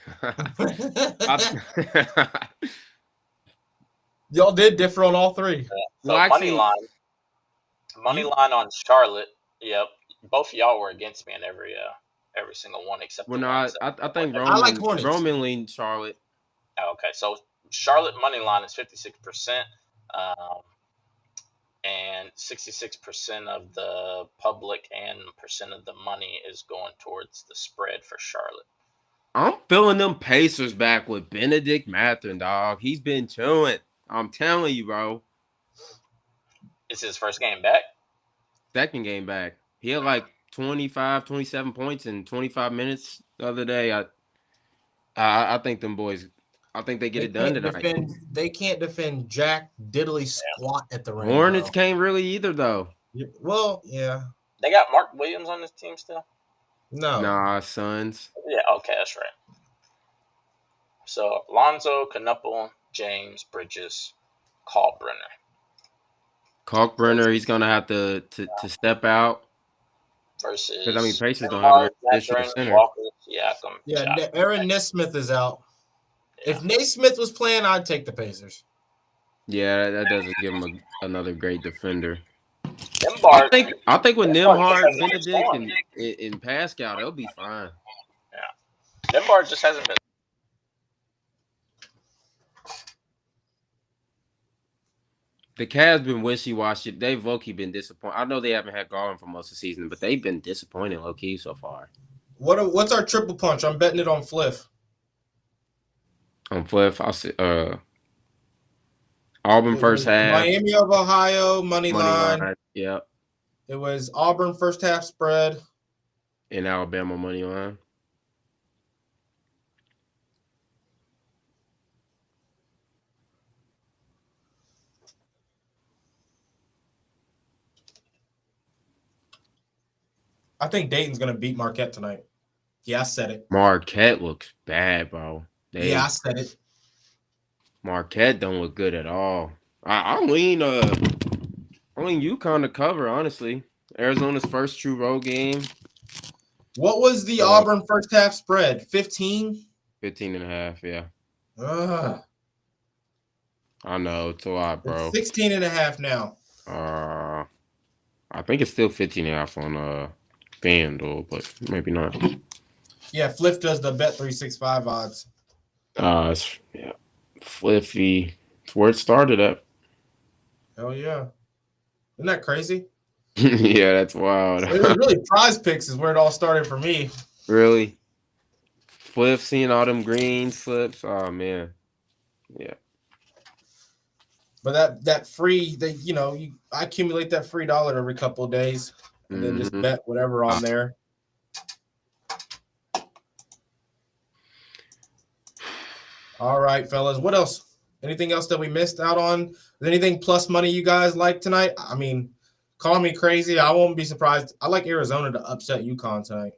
Y'all did differ on all 3. So money line on Charlotte. Yep, both of y'all were against me in every single one except. Well, no, I think Roman leaned Charlotte. Okay, so Charlotte money line is 56%, and 66% of the public and percent of the money is going towards the spread for Charlotte. I'm feeling them Pacers back with Benedict Mathurin, dog. He's been chewing. I'm telling you, bro. It's his first game back? Second game back. He had like 25, 27 points in 25 minutes the other day. I think them boys, I think they get it done tonight. They can't defend jack diddly squat at the rim. Hornets can't really either, though. Well, yeah. They got Mark Williams on this team still? No. Nah, Suns. Yeah, okay, that's right. So Alonzo, Knuppel, James, Bridges, Kalkbrenner. Kalkbrenner, he's gonna have to step out Versus because Pacers don't have Denmark, an additional Mathurin, center. Walker, Siakam, Yeah, Josh. Aaron Nesmith is out. Yeah. If Naismith was playing, I'd take the Pacers. Yeah, that doesn't give him another great defender. Denmark, I think with Denmark just Nembhard, hasn't Benedict, performed. and Pascal, they'll be fine. Yeah. Denmark just hasn't been. The Cavs been wishy-washy. They've low-key been disappointed. I know they haven't had Garland for most of the season, but they've been disappointing low-key so far. What's our triple punch? I'm betting it on Fliff. On Fliff, I'll say Auburn first half. Miami of Ohio, money line. Yep. It was Auburn first half spread. And Alabama money line. I think Dayton's going to beat Marquette tonight. Yeah, I said it. Marquette looks bad, bro. I said it. Marquette don't look good at all. I lean UConn to cover, honestly. Arizona's first true road game. What was the Auburn first half spread? 15? 15.5, yeah. I know, it's a lot, bro. 16.5 now. I think it's still 15.5 on FanDuel, but maybe not. Yeah, Fliff does the Bet365 odds. Yeah. Fliffy. It's where it started at. Hell yeah. Isn't that crazy? Yeah, that's wild. It was really Prize Picks is where it all started for me. Really? Fliff, seeing all them greens, flips. Oh, man. Yeah. But that free, I accumulate that free $1 every couple of days and then just bet whatever on there. All right, fellas. What else? Anything else that we missed out on? Is anything plus money you guys like tonight? I mean, call me crazy. I won't be surprised. I like Arizona to upset UConn tonight.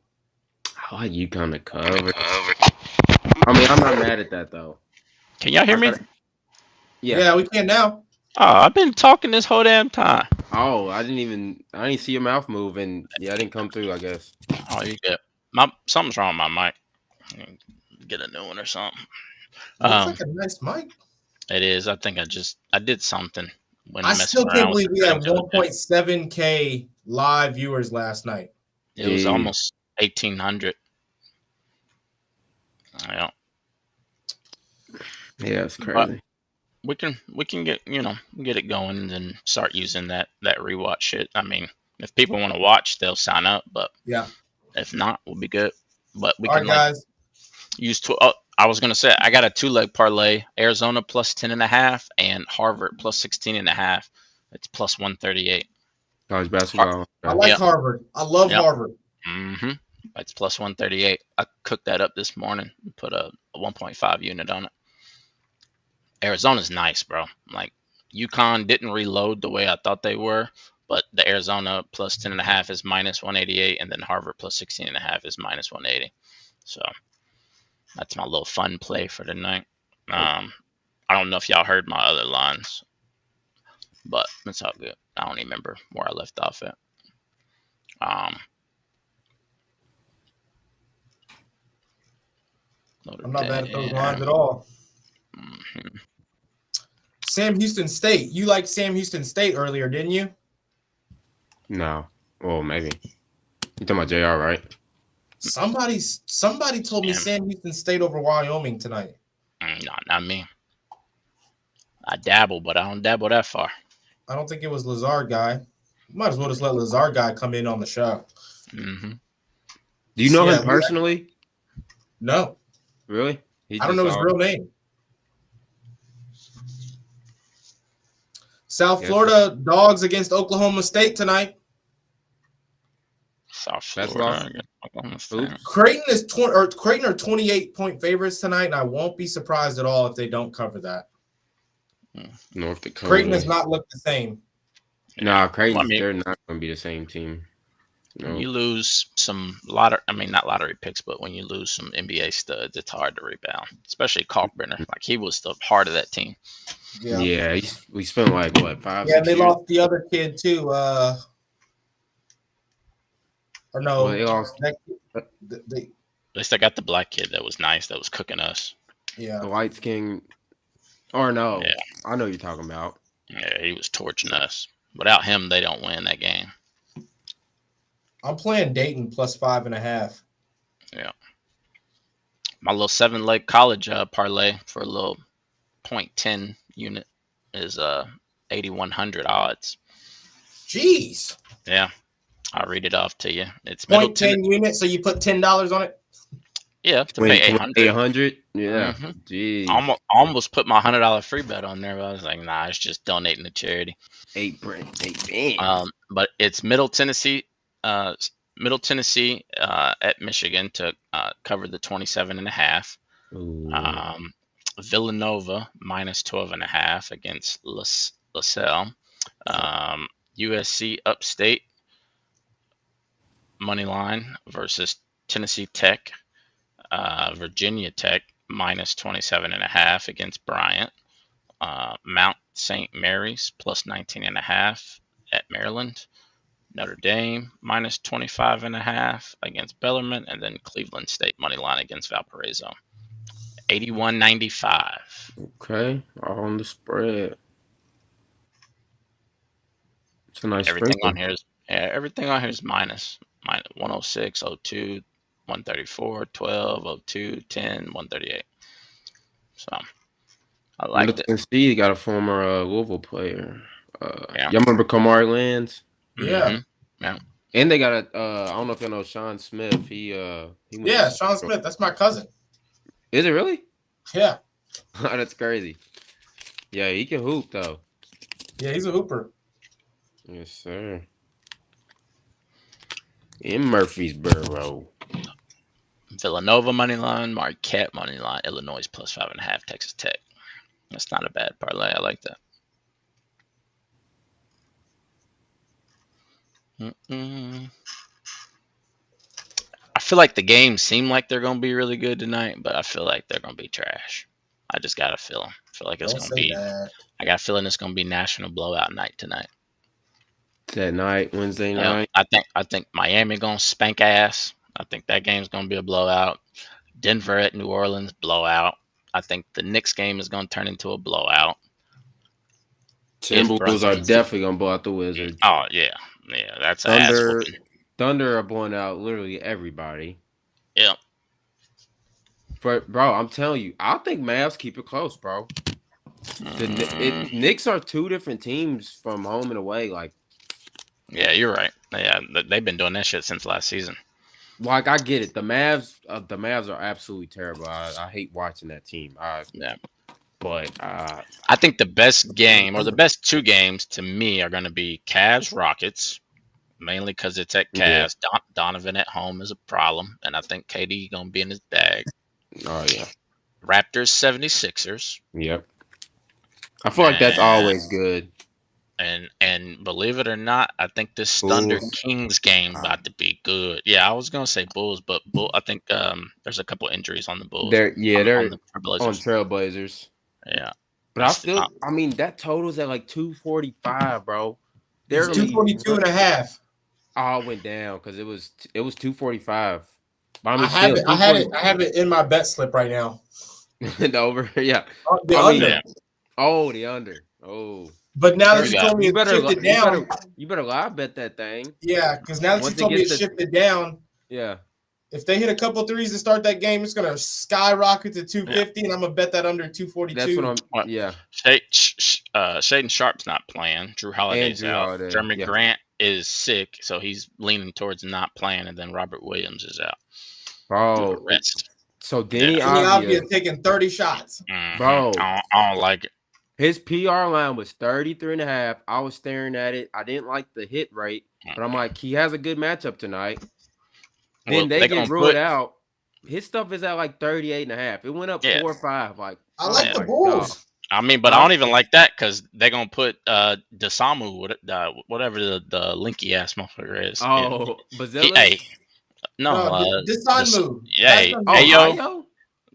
I like UConn to cover. I mean, I'm not mad at that, though. Can y'all hear me? Yeah, we can now. Oh, I've been talking this whole damn time. Oh, I didn't see your mouth move, and I didn't come through, I guess. Oh, you get something's wrong with my mic. Get a new one or something. Looks like a nice mic. It is. I think I did something when I still can't believe we had 1.7K live viewers last night. It was almost 1,800. Yeah. Yeah, it's crazy. We can get get it going and then start using that rewatch shit. I mean, if people want to watch, they'll sign up. But yeah, if not, we'll be good. But we all can right, guys. Use I was gonna say I got a 2-leg parlay: Arizona plus 10.5 and Harvard plus 16.5. It's plus 138. College basketball. I like Harvard. I love Harvard. It's plus 138. I cooked that up this morning and put a 1.5 unit on it. Arizona's nice, bro. Like UConn didn't reload the way I thought they were, but the Arizona plus 10.5 is minus 188, and then Harvard plus 16.5 is minus 180. So that's my little fun play for tonight. I don't know if y'all heard my other lines, but it's all good. I don't even remember where I left off at. I'm not bad at those lines at all. Sam Houston State. You liked Sam Houston State earlier, didn't you? No. Well, maybe. You talking about JR, right? Somebody told me Sam Houston State over Wyoming tonight. No, not me. I dabble, but I don't dabble that far. I don't think it was Lazard guy. Might as well just let Lazard guy come in on the show. Mm-hmm. Do you know him personally? No. Really? I don't know his real name. South Florida Dogs against Oklahoma State tonight. South Florida. Creighton are 28-point favorites tonight, and I won't be surprised at all if they don't cover that. North Dakota. Creighton does not look the same. Nah, Creighton, they're not going to be the same team. When No. you lose some not lottery picks, but when you lose some NBA studs, it's hard to rebound. Especially Kalkbrenner. Like he was the heart of that team. Yeah. We spent like what 5, Yeah, and 6 they years. lost the other kid too. Or Well, no, they lost they At least I got the black kid that was nice, that was cooking us. yeah. the light skin. Or no, Yeah. I know what you're talking about. Yeah, he was torching us. Without him, they don't win that game. I'm playing Dayton plus 5.5. Yeah. My little 7-leg college parlay for a little 0.10 unit is 8,100 odds. Jeez. Yeah. I'll read it off to you. It's Middle 0.10 unit, so you put $10 on it? Yeah, to pay 800. 800? Yeah. Mhm. Jeez. Almost put my $100 free bet on there, but I was like, nah, it's just donating to charity. 8 bands. But it's Middle Tennessee at Michigan to cover the 27.5. Ooh. Villanova minus 12.5 against LaSalle. USC Upstate money line versus Tennessee Tech. Virginia Tech minus 27.5 against Bryant. Mount St. Mary's plus 19.5 at Maryland. Notre Dame minus 25.5 against Bellarmine, and then Cleveland State money line against Valparaiso. 81.95. Okay, all on the spread. It's a nice Everything sprinkle. on here is minus 106, 02, 134, 12, 02, 10, 138. So I liked it. Tennessee got a former Louisville player. Yeah. Y'all remember Kamari Lands? Yeah. Mhm. Yeah. And they got I don't know if y'all know Sean Smith. He went Yeah, Sean Smith. That's my cousin. Is it really? Yeah. That's crazy. Yeah, he can hoop though. Yeah, he's a hooper. Yes, sir. In Murfreesboro. Villanova money line, Marquette money line, Illinois plus 5.5, Texas Tech. That's not a bad parlay. I like that. I feel like the games seem like they're going to be really good tonight, but I feel like they're going to be trash. I just got a feeling. I feel like it's Don't going to say be. that. I got a feeling it's going to be national blowout night tonight. That night, Wednesday night. I think Miami going to spank ass. I think that game's going to be a blowout. Denver at New Orleans, blowout. I think the Knicks game is going to turn into a blowout. Timberwolves are definitely going to blow out the Wizards. Oh, yeah. Yeah, that's an ass whooping. Thunder are blowing out literally everybody. Yeah. But, bro, I'm telling you, I think Mavs keep it close, bro. Knicks are two different teams from home and away. Like, yeah, you're right. Yeah, they've been doing that shit since last season. Like, I get it. The Mavs are absolutely terrible. I hate watching that team. Yeah. But I think the best game or the best two games to me are going to be Cavs Rockets, mainly because it's at Cavs. Yeah. Donovan at home is a problem, and I think KD going to be in his bag. Oh, yeah. Raptors 76ers. Yep. I feel like that's always good. And believe it or not, I think this Thunder Kings game about to be good. Yeah, I was gonna say Bulls, but I think there's a couple injuries on the Bulls. They're on Trailblazers. Trailblazers. Yeah, but I mean that totals at like 245, bro. It's 242.5. Oh, it went down because it was 245. I have it in my bet slip right now. The over, yeah. The under. The under. Oh. But now that you told me it's shifted down, you better live bet that thing. Yeah, because now that you told me it's shifted down, yeah. If they hit a couple threes to start that game, it's gonna skyrocket to 250, and I'm gonna bet that under 242. That's what I'm. Yeah. Shaden Sharp's not playing. Drew Holiday's out. Jeremy Grant is sick, so he's leaning towards not playing, and then Robert Williams is out. Bro, rest. So Denny Avdia taking 30 shots. Mm-hmm. Bro, I don't like it. His PR line was 33.5. I was staring at it. I didn't like the hit rate, but I'm like, he has a good matchup tonight. Then they get ruled out. His stuff is at like 38.5. It went up 4 or 5. Like, I like the Bulls. I mean, but I don't even like that because they're gonna put Desamu, whatever the linky ass motherfucker is. Oh, He, Bazilis? hey, no, No, Desan this, move. hey, Oh, hey, yo, Ayo?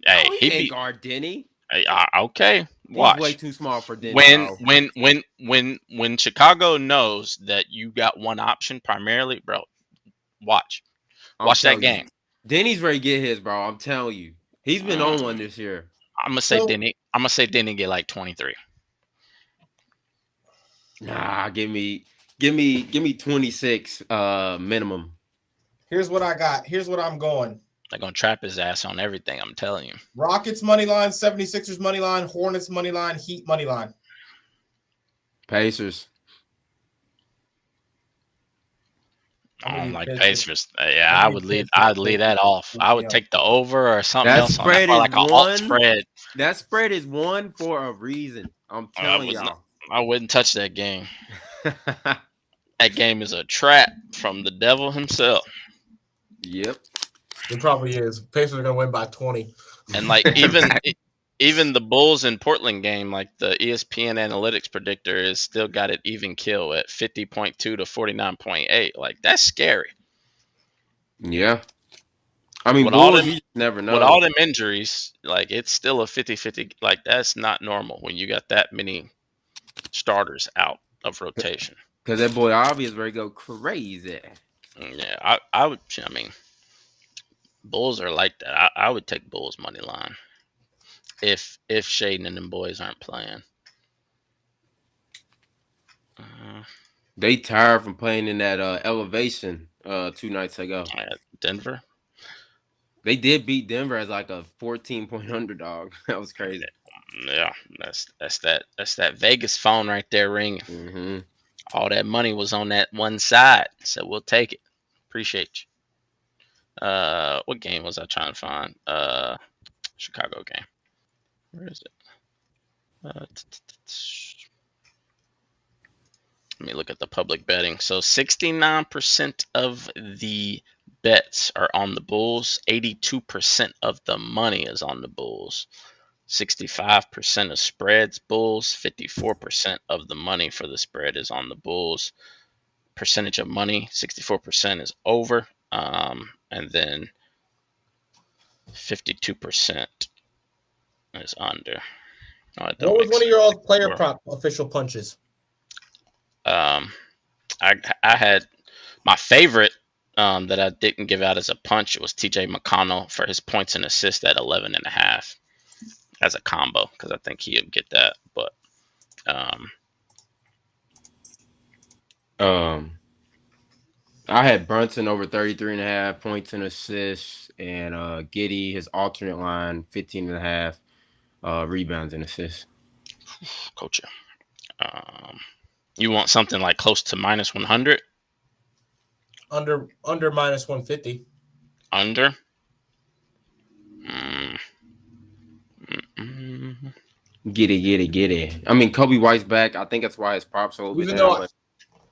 hey, Oh, he he can't be guard Denny. hey, okay. He's way Watch too small for Denny, when bro. when Chicago knows that you got one option primarily, bro. Watch I'm that telling you. game. Denny's ready to get his, bro. I'm telling you. He's been on one this year. I'm gonna say So Denny. I'm gonna say Denny get like 23. Nah, give me 26 minimum. here's what I got. Here's what I'm going. They're gonna trap his ass on everything. I'm telling you. Rockets money line, 76ers money line, Hornets money line, Heat money line. Pacers. I don't like Pacers. Pacers. Yeah, I'm I'd leave that off. I would take the over or something That else on that, spread or is like an alt one. spread. That spread is one for a reason. I'm telling y'all. I wouldn't touch that game. That game is a trap from the devil himself. Yep. It probably is. Pacers are gonna win by 20. And like even the Bulls in Portland game, like the ESPN analytics predictor is still got it even kill at 50.2 to 49.8. Like that's scary. Yeah. I mean, With all Bulls, them, you just never know. with all them injuries, like it's still a 50-50. Like that's not normal when you got that many starters out of rotation. Because that boy obvious ready to go crazy. Yeah, I would. I mean, Bulls are like that. I would take Bulls money line if Shaden and them boys aren't playing. They tired from playing in that elevation 2 nights ago. Denver. They did beat Denver as like a 14-point underdog. That was crazy. Yeah, that's that Vegas phone right there ringing. Mm-hmm. All that money was on that one side, so we'll take it. Appreciate you. What game was I trying to find? Chicago game. Where is it? Let me look at the public betting. So 69% of the bets are on the Bulls. 82% of the money is on the Bulls. 65% of spreads Bulls. 54% of the money for the spread is on the Bulls. Percentage of money, 64% is over. And then 52% is under. What was one of your all player prop official punches? I had my favorite that I didn't give out as a punch. It was TJ McConnell for his points and assists at 11.5 as a combo because I think he'll get that. But I had Brunson over 33.5 points and assists, and Giddey his alternate line 15.5 rebounds and assists. Coach, you want something like close to minus 100? Under minus 150. Under? Get it. I mean, Kobe White's back. I think that's why his props are a little bit down.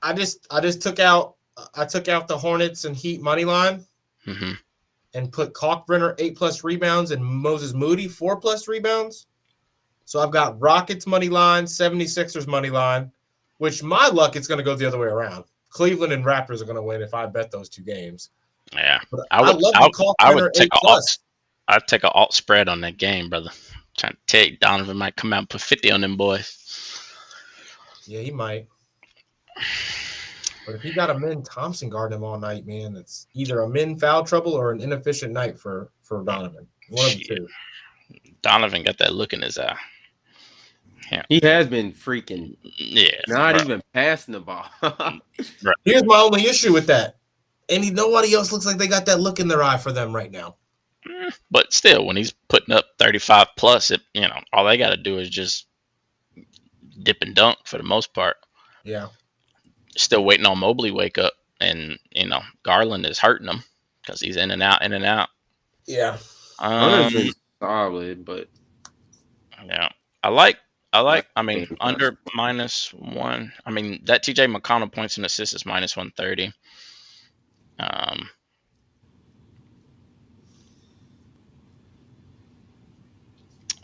I just took out the Hornets and Heat money line and put Kalkbrenner 8+ rebounds and Moses Moody 4+ rebounds. So I've got Rockets money line, 76ers money line, which my luck it's going to go the other way around. Cleveland and Raptors are going to win if I bet those two games. Yeah, I would take I'd take an alt spread on that game, brother. Trying to take Donovan might come out and put 50 on them boys. Yeah, he might. But if he got a Min Thompson guarding him all night, man, it's either a Min foul trouble or an inefficient night for Donovan. One of the two. Donovan got that look in his eye. Yeah. He has been freaking even passing the ball. Right. Here's my only issue with that. And nobody else looks like they got that look in their eye for them right now. But still, when he's putting up 35 plus, all they got to do is just dip and dunk for the most part. Yeah. Still waiting on Mobley wake up, and Garland is hurting him because he's in and out. Yeah. Solid, but yeah, I like. I mean, under minus 1. I mean, that TJ McConnell points and assists is minus 130.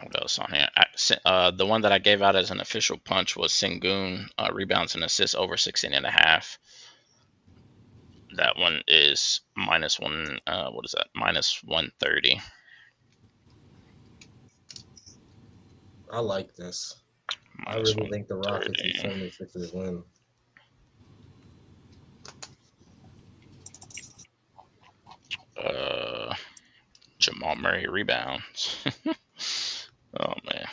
What else on here? The one that I gave out as an official punch was Sengun, rebounds and assists over 16.5. That one is -1. What is that? -130. I like this. I Minus really think the Rockets and 130. 76ers win. Jamal Murray rebounds. Oh man.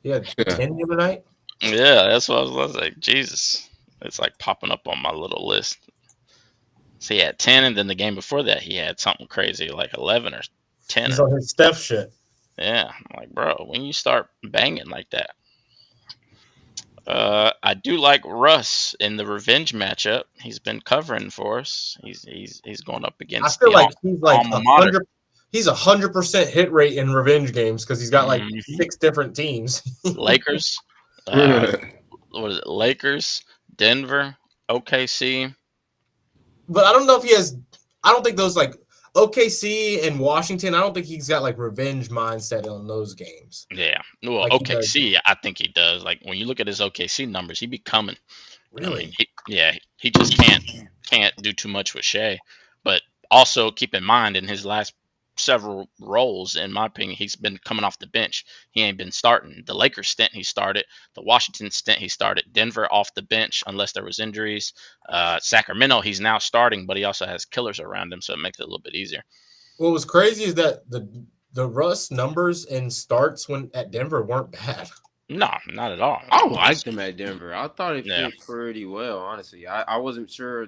He had Yeah. 10 the other night. Yeah, that's what I was like. Jesus, it's like popping up on my little list. So he had 10, and then the game before that he had something crazy like 11 or 10. He's on his Steph shit. Yeah, I'm like, bro, when you start banging like that. I do like Russ in the revenge matchup. He's been covering for us. He's going up I against feel the like he's like alma mater. 100. He's 100% hit rate in revenge games because he's got like Mhm. 6 different teams. Lakers. What is it? Lakers, Denver, OKC. But I don't know if he has. I don't think those like OKC and Washington. I don't think he's got like revenge mindset on those games. Yeah. Well, Like he does. OKC, I think he does. Like when you look at his OKC numbers, he be coming. I Really? mean, he just can't do too much with Shea. But also keep in mind, in his last several roles, in my opinion, he's been coming off the bench. He ain't been starting. The Lakers stint he started. The Washington stint he started. Denver off the bench unless there was injuries. Sacramento, he's now starting, but he also has killers around him, so it makes it a little bit easier. What was crazy is that the Russ numbers and starts when at Denver weren't bad. No, not at all. I liked him at Denver. I thought it Yeah. fit pretty well, honestly. I wasn't sure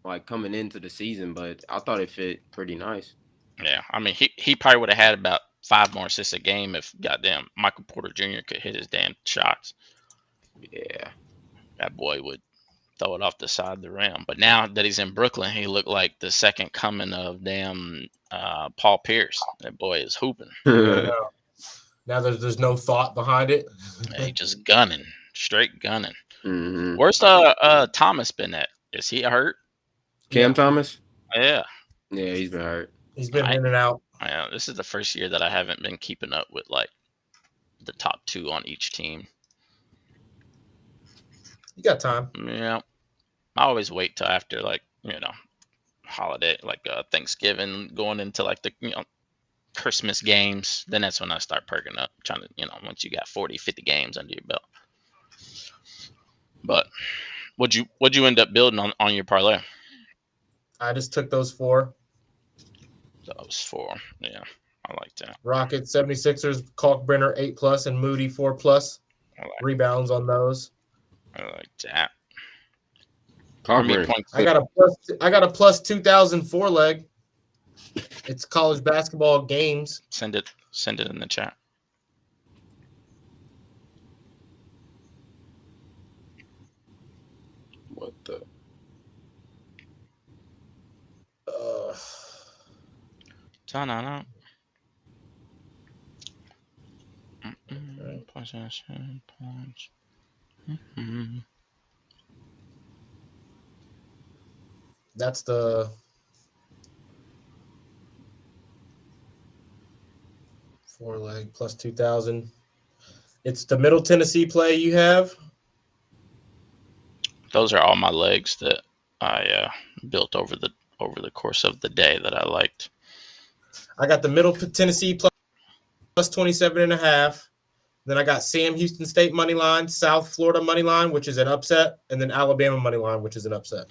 like coming into the season, but I thought it fit pretty nice. Yeah, I mean, he probably would have had about 5 more assists a game if goddamn Michael Porter Jr. could hit his damn shots. Yeah. That boy would throw it off the side of the rim. But now that he's in Brooklyn, he looked like the second coming of damn Paul Pierce. That boy is hooping. Now there's no thought behind it. Yeah, he just gunning, straight gunning. Mhm. Where's Thomas been at? Is he hurt? Cam Thomas? Yeah. Yeah, he's been hurt. He's been in and out. Yeah, this is the first year that I haven't been keeping up with like the top 2 on each team. You got time. Yeah, I always wait till after like holiday, like Thanksgiving, going into like the Christmas games. Then that's when I start perking up, trying to once you got 40, 50 games under your belt. But what'd you end up building on your parlay? I just took those 4. That was 4. Yeah, I like that. Rockets, 76ers, Kalkbrenner 8+, and Moody 4+. I like, Rebounds on those. I like that. Cochran. I got a plus 2,000 4-leg. It's college basketball games. Send it in the chat. What the? Ta-na-na. Possession points. That's the 4-leg plus 2,000. It's the Middle Tennessee play you have. Those are all my legs that I built over the course of the day that I liked. I got the Middle Tennessee plus 27.5. Then I got Sam Houston State money line, South Florida money line, which is an upset, and then Alabama money line, which is an upset.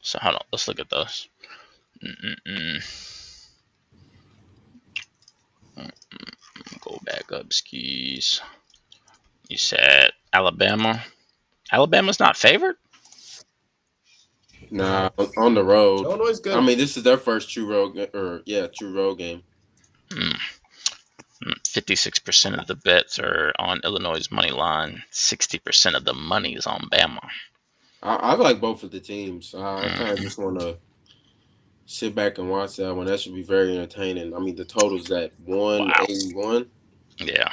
So hold on, let's look at those. Go back up, skis. You said Alabama. Alabama's not favored? Nah, on the road. Illinois is good. I mean, this is their first true road game. 56% of the bets are on Illinois' money line. 60% of the money is on Bama. I like both of the teams. I kind of just want to sit back and watch that one. That should be very entertaining. I mean, the total's at 181. Yeah.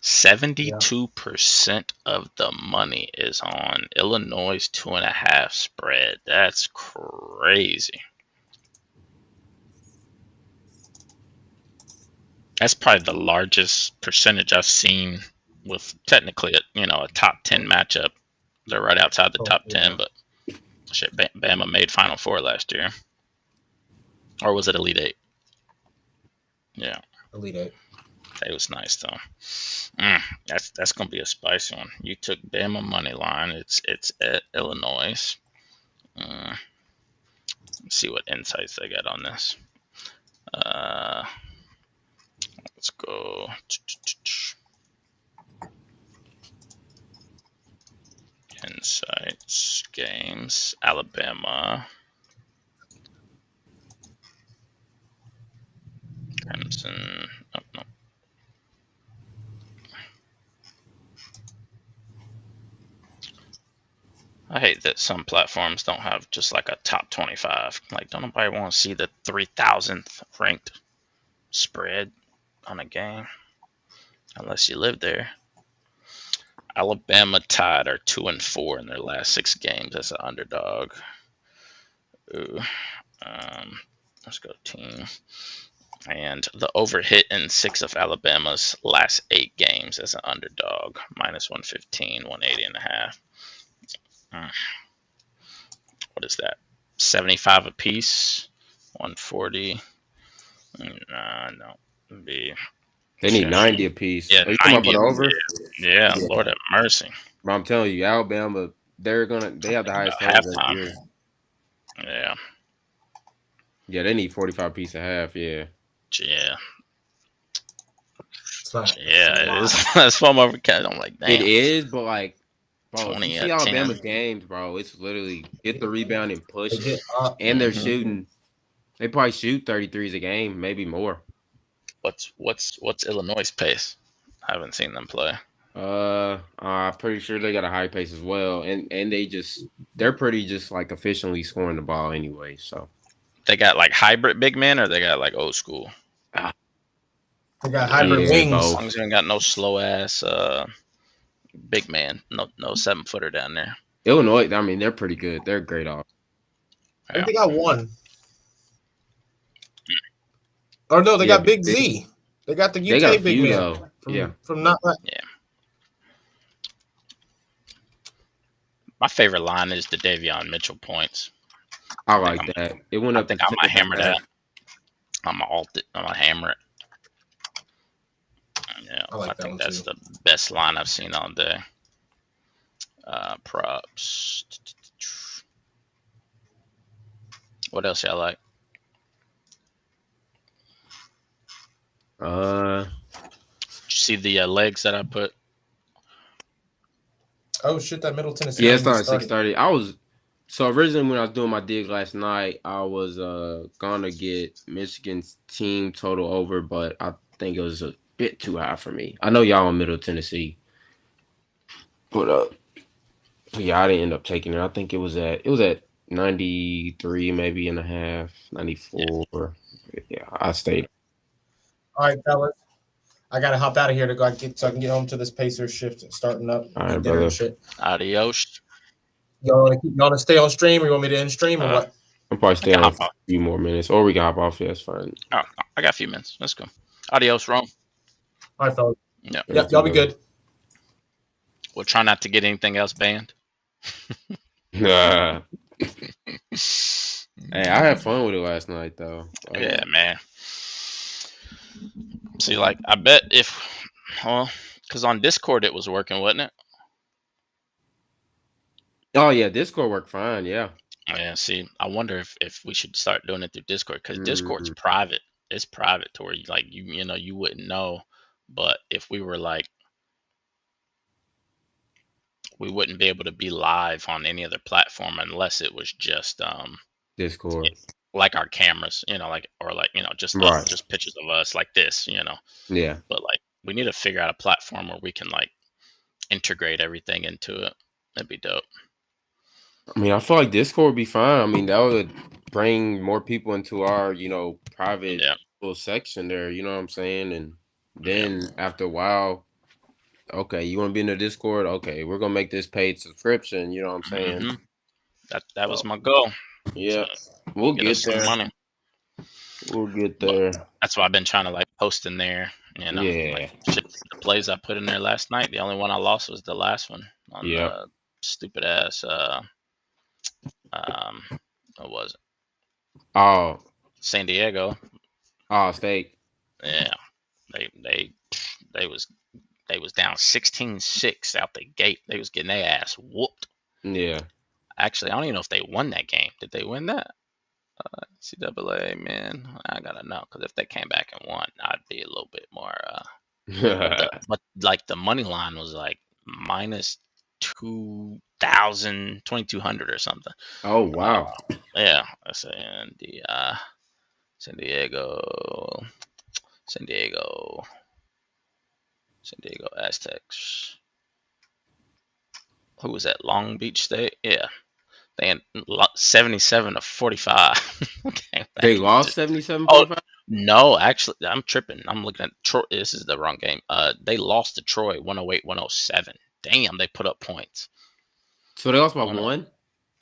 72% of the money is on Illinois' 2.5 spread. That's crazy. That's probably the largest percentage I've seen with technically a top 10 matchup. They're right outside the top 10, but shit, Bama made Final Four last year, or was it Elite Eight? Yeah, Elite Eight. it was nice though. That's gonna be a spicy one. You took Bama money line. It's at Illinois. Let's see what insights they got on this. Let's go. Insights, games, Alabama, Clemson. Oh, no. I hate that some platforms don't have just like a top 25. Like, don't nobody want to see the 3,000th ranked spread on a game unless you live there. Alabama Tide are 2-4 in their last 6 games as an underdog. Ooh. Let's go team. And the over hit in 6 of Alabama's last 8 games as an underdog. Minus 115, 180.5. What is that? 75 apiece. 140. No. They need 90 apiece. Yeah, Are you talking about the over? Yeah, Lord have mercy. But I'm telling you, Alabama, they have the highest totals that year. Yeah. Yeah, they need 45 piece a half. Yeah. Yeah. It is. That's what I'm like, damn. It is, but like, bro, 20 you see Alabama's games, bro. It's literally get the rebound and push, and they're shooting. They probably shoot 33s a game, maybe more. What's Illinois' pace? I haven't seen them play. I'm pretty sure they got a high pace as well, and they're pretty just like efficiently scoring the ball anyway. So they got like hybrid big men, or they got like old school. They got hybrid wings. As long as they ain't got no slow ass big man, no 7-footer down there. Illinois, I mean, they're pretty good. They're great off. I think they got one. Or no, they got Big Z. They got the UK big man. From not. Yeah. My favorite line is the Davion Mitchell points. I like that. It went up. I think I'm gonna hammer that. I'm gonna alt it. I'm gonna hammer it. Yeah, I think that's the best line I've seen all day. Props. What else y'all like? Did you see the legs that I put? Oh shit! That Middle Tennessee. Yeah, it started at 6:30. So originally when I was doing my dig last night, I was gonna get Michigan's team total over, but I think it was a bit too high for me. I know y'all in Middle Tennessee, but yeah, I didn't end up taking it. I think it was at 93, maybe and a half, 94. Yeah, I stayed. All right, fellas. I gotta hop out of here to go so I can get home to this Pacers shift starting up. All right, brother. Shit. Adios. Y'all wanna stay on stream, or you want me to end stream, or what? I'll probably stay on a few more minutes, or we can hop off. Yeah, that's fine. Oh, I got a few minutes. Let's go. Adios, Rome. All right, fellas. Yeah, y'all be good. We'll try not to get anything else banned. Hey, I had fun with it last night, though. Yeah, man. See, like, I bet because on Discord it was working, wasn't it? Oh yeah, Discord worked fine. Yeah. Yeah. See, I wonder if we should start doing it through Discord, because Discord's private. It's private to where you wouldn't know. But if we were like, we wouldn't be able to be live on any other platform unless it was just Discord, like our cameras, just just pictures of us like this, Yeah. But like, we need to figure out a platform where we can like integrate everything into it. That'd be dope. I mean, I feel like Discord would be fine. I mean, that would bring more people into our, private little section there. You know what I'm saying? And then after a while, okay, you want to be in the Discord? Okay, we're gonna make this paid subscription. You know what I'm saying? Mm-hmm. That was my goal. Yeah, we'll get there. Money. We'll get there. That's why I've been trying to like post post in there. Yeah. Like the plays I put in there last night. The only one I lost was the last one on Yep. the stupid ass. What was it? Oh, San Diego. State. Yeah, they was down 16-6 out the gate. They was getting their ass whooped. Yeah. Actually, I don't even know if they won that game. Did they win that? NCAA, man, I gotta know, because if they came back and won, I'd be a little bit more. But like the money line was like minus 2,000, 2,200 or something. Oh wow. Yeah, and the San Diego Aztecs. Who was that? Long Beach State. Yeah, they had 77-45. They lost 77-45? Oh no, actually, I'm tripping. I'm looking at Troy. This is the wrong game. They lost to Troy 108-107. Damn, they put up points. So they lost by one?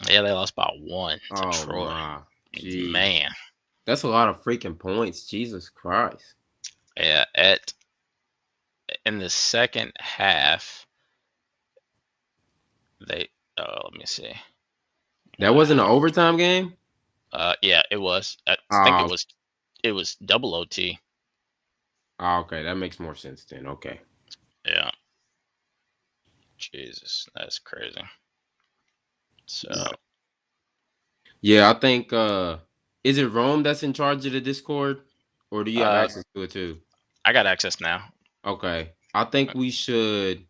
Yeah, they lost by one to Troy. My. Man, that's a lot of freaking points. Jesus Christ. Yeah, in the second half, they. Let me see. That wasn't an overtime game? Yeah, it was. I think it was double OT. Oh, okay, that makes more sense then. Okay. Yeah. Jesus, that's crazy. So. Yeah, I think is it Rome that's in charge of the Discord, or do you have access to it too? I got access now. Okay, I think we should.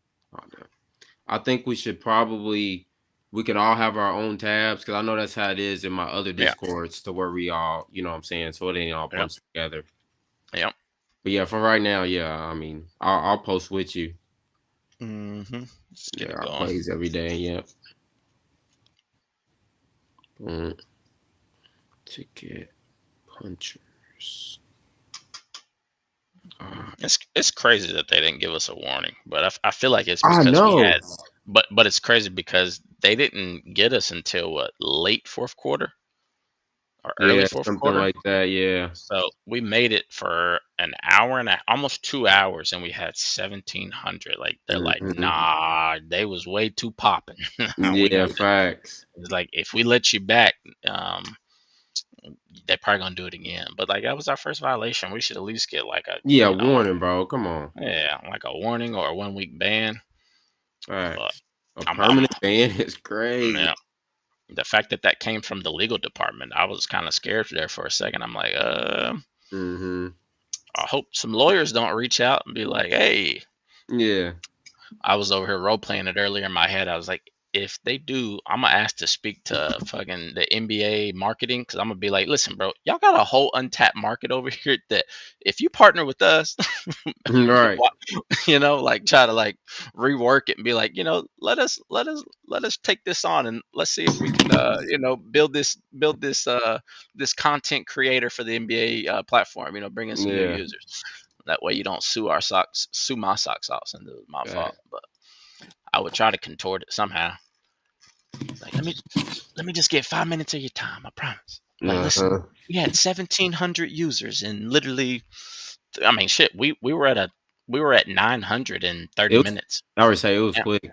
I think we should probably. We could all have our own tabs, because I know that's how it is in my other Discords, to where we all, you know what I'm saying, so it ain't all bunched together. Yep. But yeah, for right now, yeah, I mean, I'll post with you. Mm-hmm. Yeah, I plays every day. Yep. Ticket punchers. It's crazy that they didn't give us a warning, but I feel like it's because we had. But it's crazy because they didn't get us until what, late fourth quarter or early fourth something quarter, like that. Yeah. So we made it for an hour and almost 2 hours, and we had 1,700. Like they're like, nah, they was way too popping. Yeah, facts. It's like, if we let you back, they're probably gonna do it again. But like, that was our first violation. We should at least get like a warning, bro. Come on. Yeah, like a warning or a 1 week ban. Right. A permanent ban is crazy. Yeah. The fact that came from the legal department, I was kind of scared there for a second. I'm like, I hope some lawyers don't reach out and be like, hey. Yeah. I was over here role playing it earlier in my head. I was like, if they do, I'm gonna ask to speak to fucking the NBA marketing, because I'm gonna be like, listen, bro, y'all got a whole untapped market over here that if you partner with us, right, like try to like rework it and be like, let us take this on, and let's see if we can build this this content creator for the NBA platform, bring in some new users. That way you don't sue my socks off, and it's my fault. But I would try to contort it somehow. Like, let me just get 5 minutes of your time. I promise. Like, listen, we had 1,700 users, and literally, I mean, shit, we were at 930 minutes. I would say it was quick.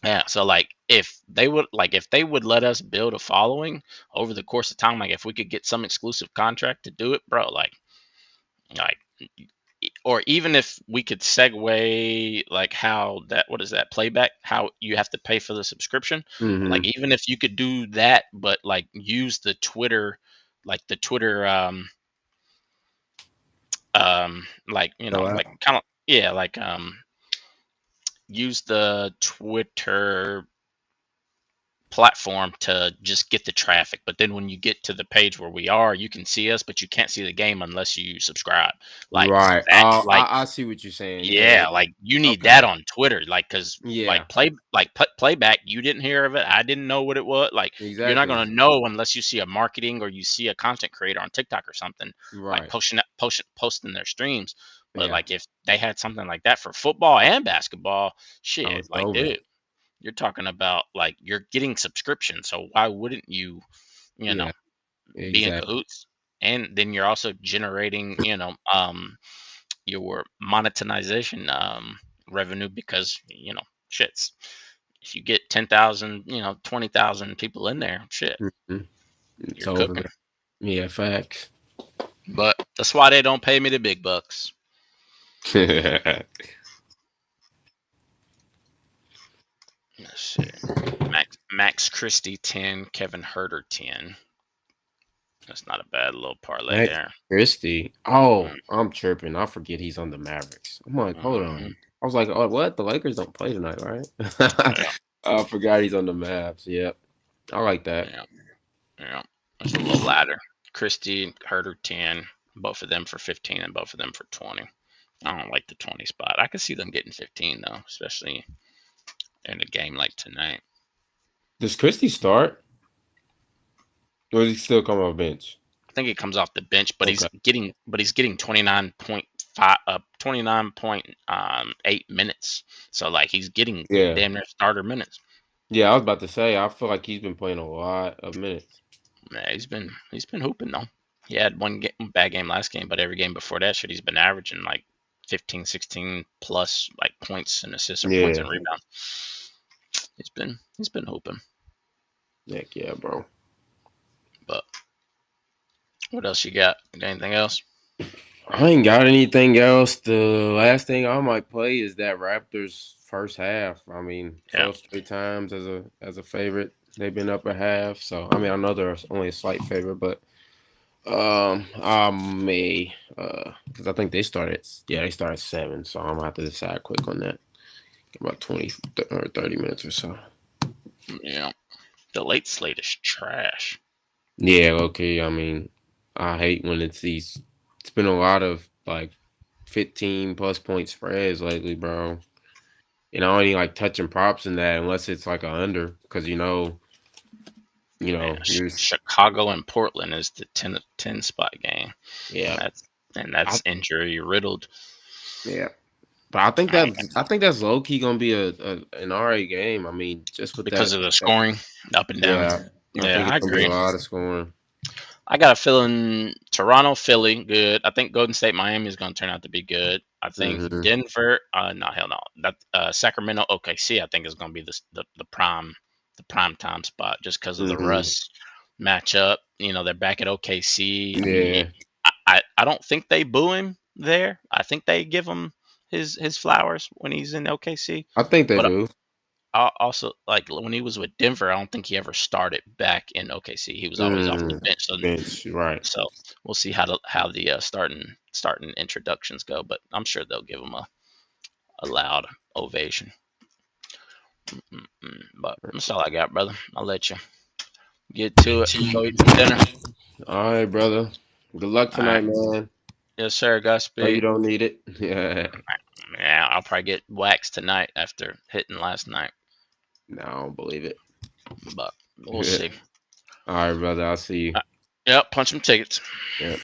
Yeah. So like, if they would let us build a following over the course of time, like if we could get some exclusive contract to do it, bro, like. Or even if we could segue like how that, what is that, playback, how you have to pay for the subscription. Like, even if you could do that, but like use the Twitter, like the Twitter, like, like kind of, use the Twitter platform to just get the traffic, but then when you get to the page where we are, you can see us, but you can't see the game unless you subscribe. Like, right. That, I see what you're saying. Yeah, like you need that on Twitter, like, because like playback, you didn't hear of it, I didn't know what it was. Like, you're not gonna know unless you see a marketing or you see a content creator on TikTok or something, like posting their streams. But like, if they had something like that for football and basketball, shit, like, dude. You're talking about like you're getting subscription, so why wouldn't you, be in cahoots? And then you're also generating, your monetization revenue because shits. If you get 10,000, 20,000 people in there, shit, Mhm. It's you're over. cooking. Yeah, facts. But that's why they don't pay me the big bucks. Let's see. Max Christie 10, Kevin Herter 10. That's not a bad little parlay Max there. Christie. Oh, Mm, I'm tripping. I forget he's on the Mavericks. I'm like, hold mhm. on. I was like, oh, what? The Lakers don't play tonight, right? Yeah, I forgot he's on the Mavs. Yep. I like that. yeah, yeah. There's a little ladder. Christie, Herter 10, both of them for 15 and both of them for 20. I don't like the 20 spot. I could see them getting 15 though, especially in a game like tonight. Does Christie start? Or does he still come off bench? I think he comes off the bench, but Okay. he's getting 29.5 29.8 minutes. So like he's getting Yeah. damn near starter minutes. Yeah, I was about to say, I feel like he's been playing a lot of minutes. Yeah, he's been hooping though. He had one bad game last game, but every game before that shit he's been averaging like 15, 16 plus like points and assists or points Yeah. and rebounds. He's been hooping. Heck yeah, bro. But what else you got? Anything else? I ain't got anything else. The last thing I might play is that Raptors first half. I mean, Yeah. 12 straight times as a favorite. They've been up a half. So I mean, I know they're only a slight favorite, but I may because I think they started 7, so I'm gonna have to decide quick on that. About 20 or 30 minutes or so. Yeah. The late slate is trash. Yeah, okay. I mean, I hate when it's been a lot of like 15 plus point spreads lately, bro. And I don't even like touching props in that unless it's like a under, because Man, you're Chicago and Portland is the 10 spot game. yeah, I, That's injury riddled. yeah. But I, I think that's low key gonna be an RA game. I mean, just with because of the scoring up and down. yeah, I Yeah, think I it's gonna be agree. a lot of scoring. I got a feeling Toronto, Philly, good. I think Golden State, Miami is going to turn out to be good. I think Hmm. Denver, no, hell no. That Sacramento, OKC, I think is going to be the prime time spot just because of the Hmm. Russ matchup. They're back at OKC. I mean, Yeah, I don't think they boo him there. I think they give him his flowers when he's in OKC. I think they But do. also, like when he was with Denver, I don't think he ever started back in OKC. He was always off the bench. Bench, right? So we'll see how the starting introductions go, but I'm sure they'll give him a loud ovation. But that's all I got, brother. I'll let you get to it. Go eat some dinner. All right, brother. Good luck All right. tonight, man. Yes, sir. No, you Godspeed. don't need it. Yeah. Yeah, I'll probably get waxed tonight after hitting last night, No, I don't believe it. but we'll see. All right, brother. I'll see you. Yep, punch some tickets. Yeah.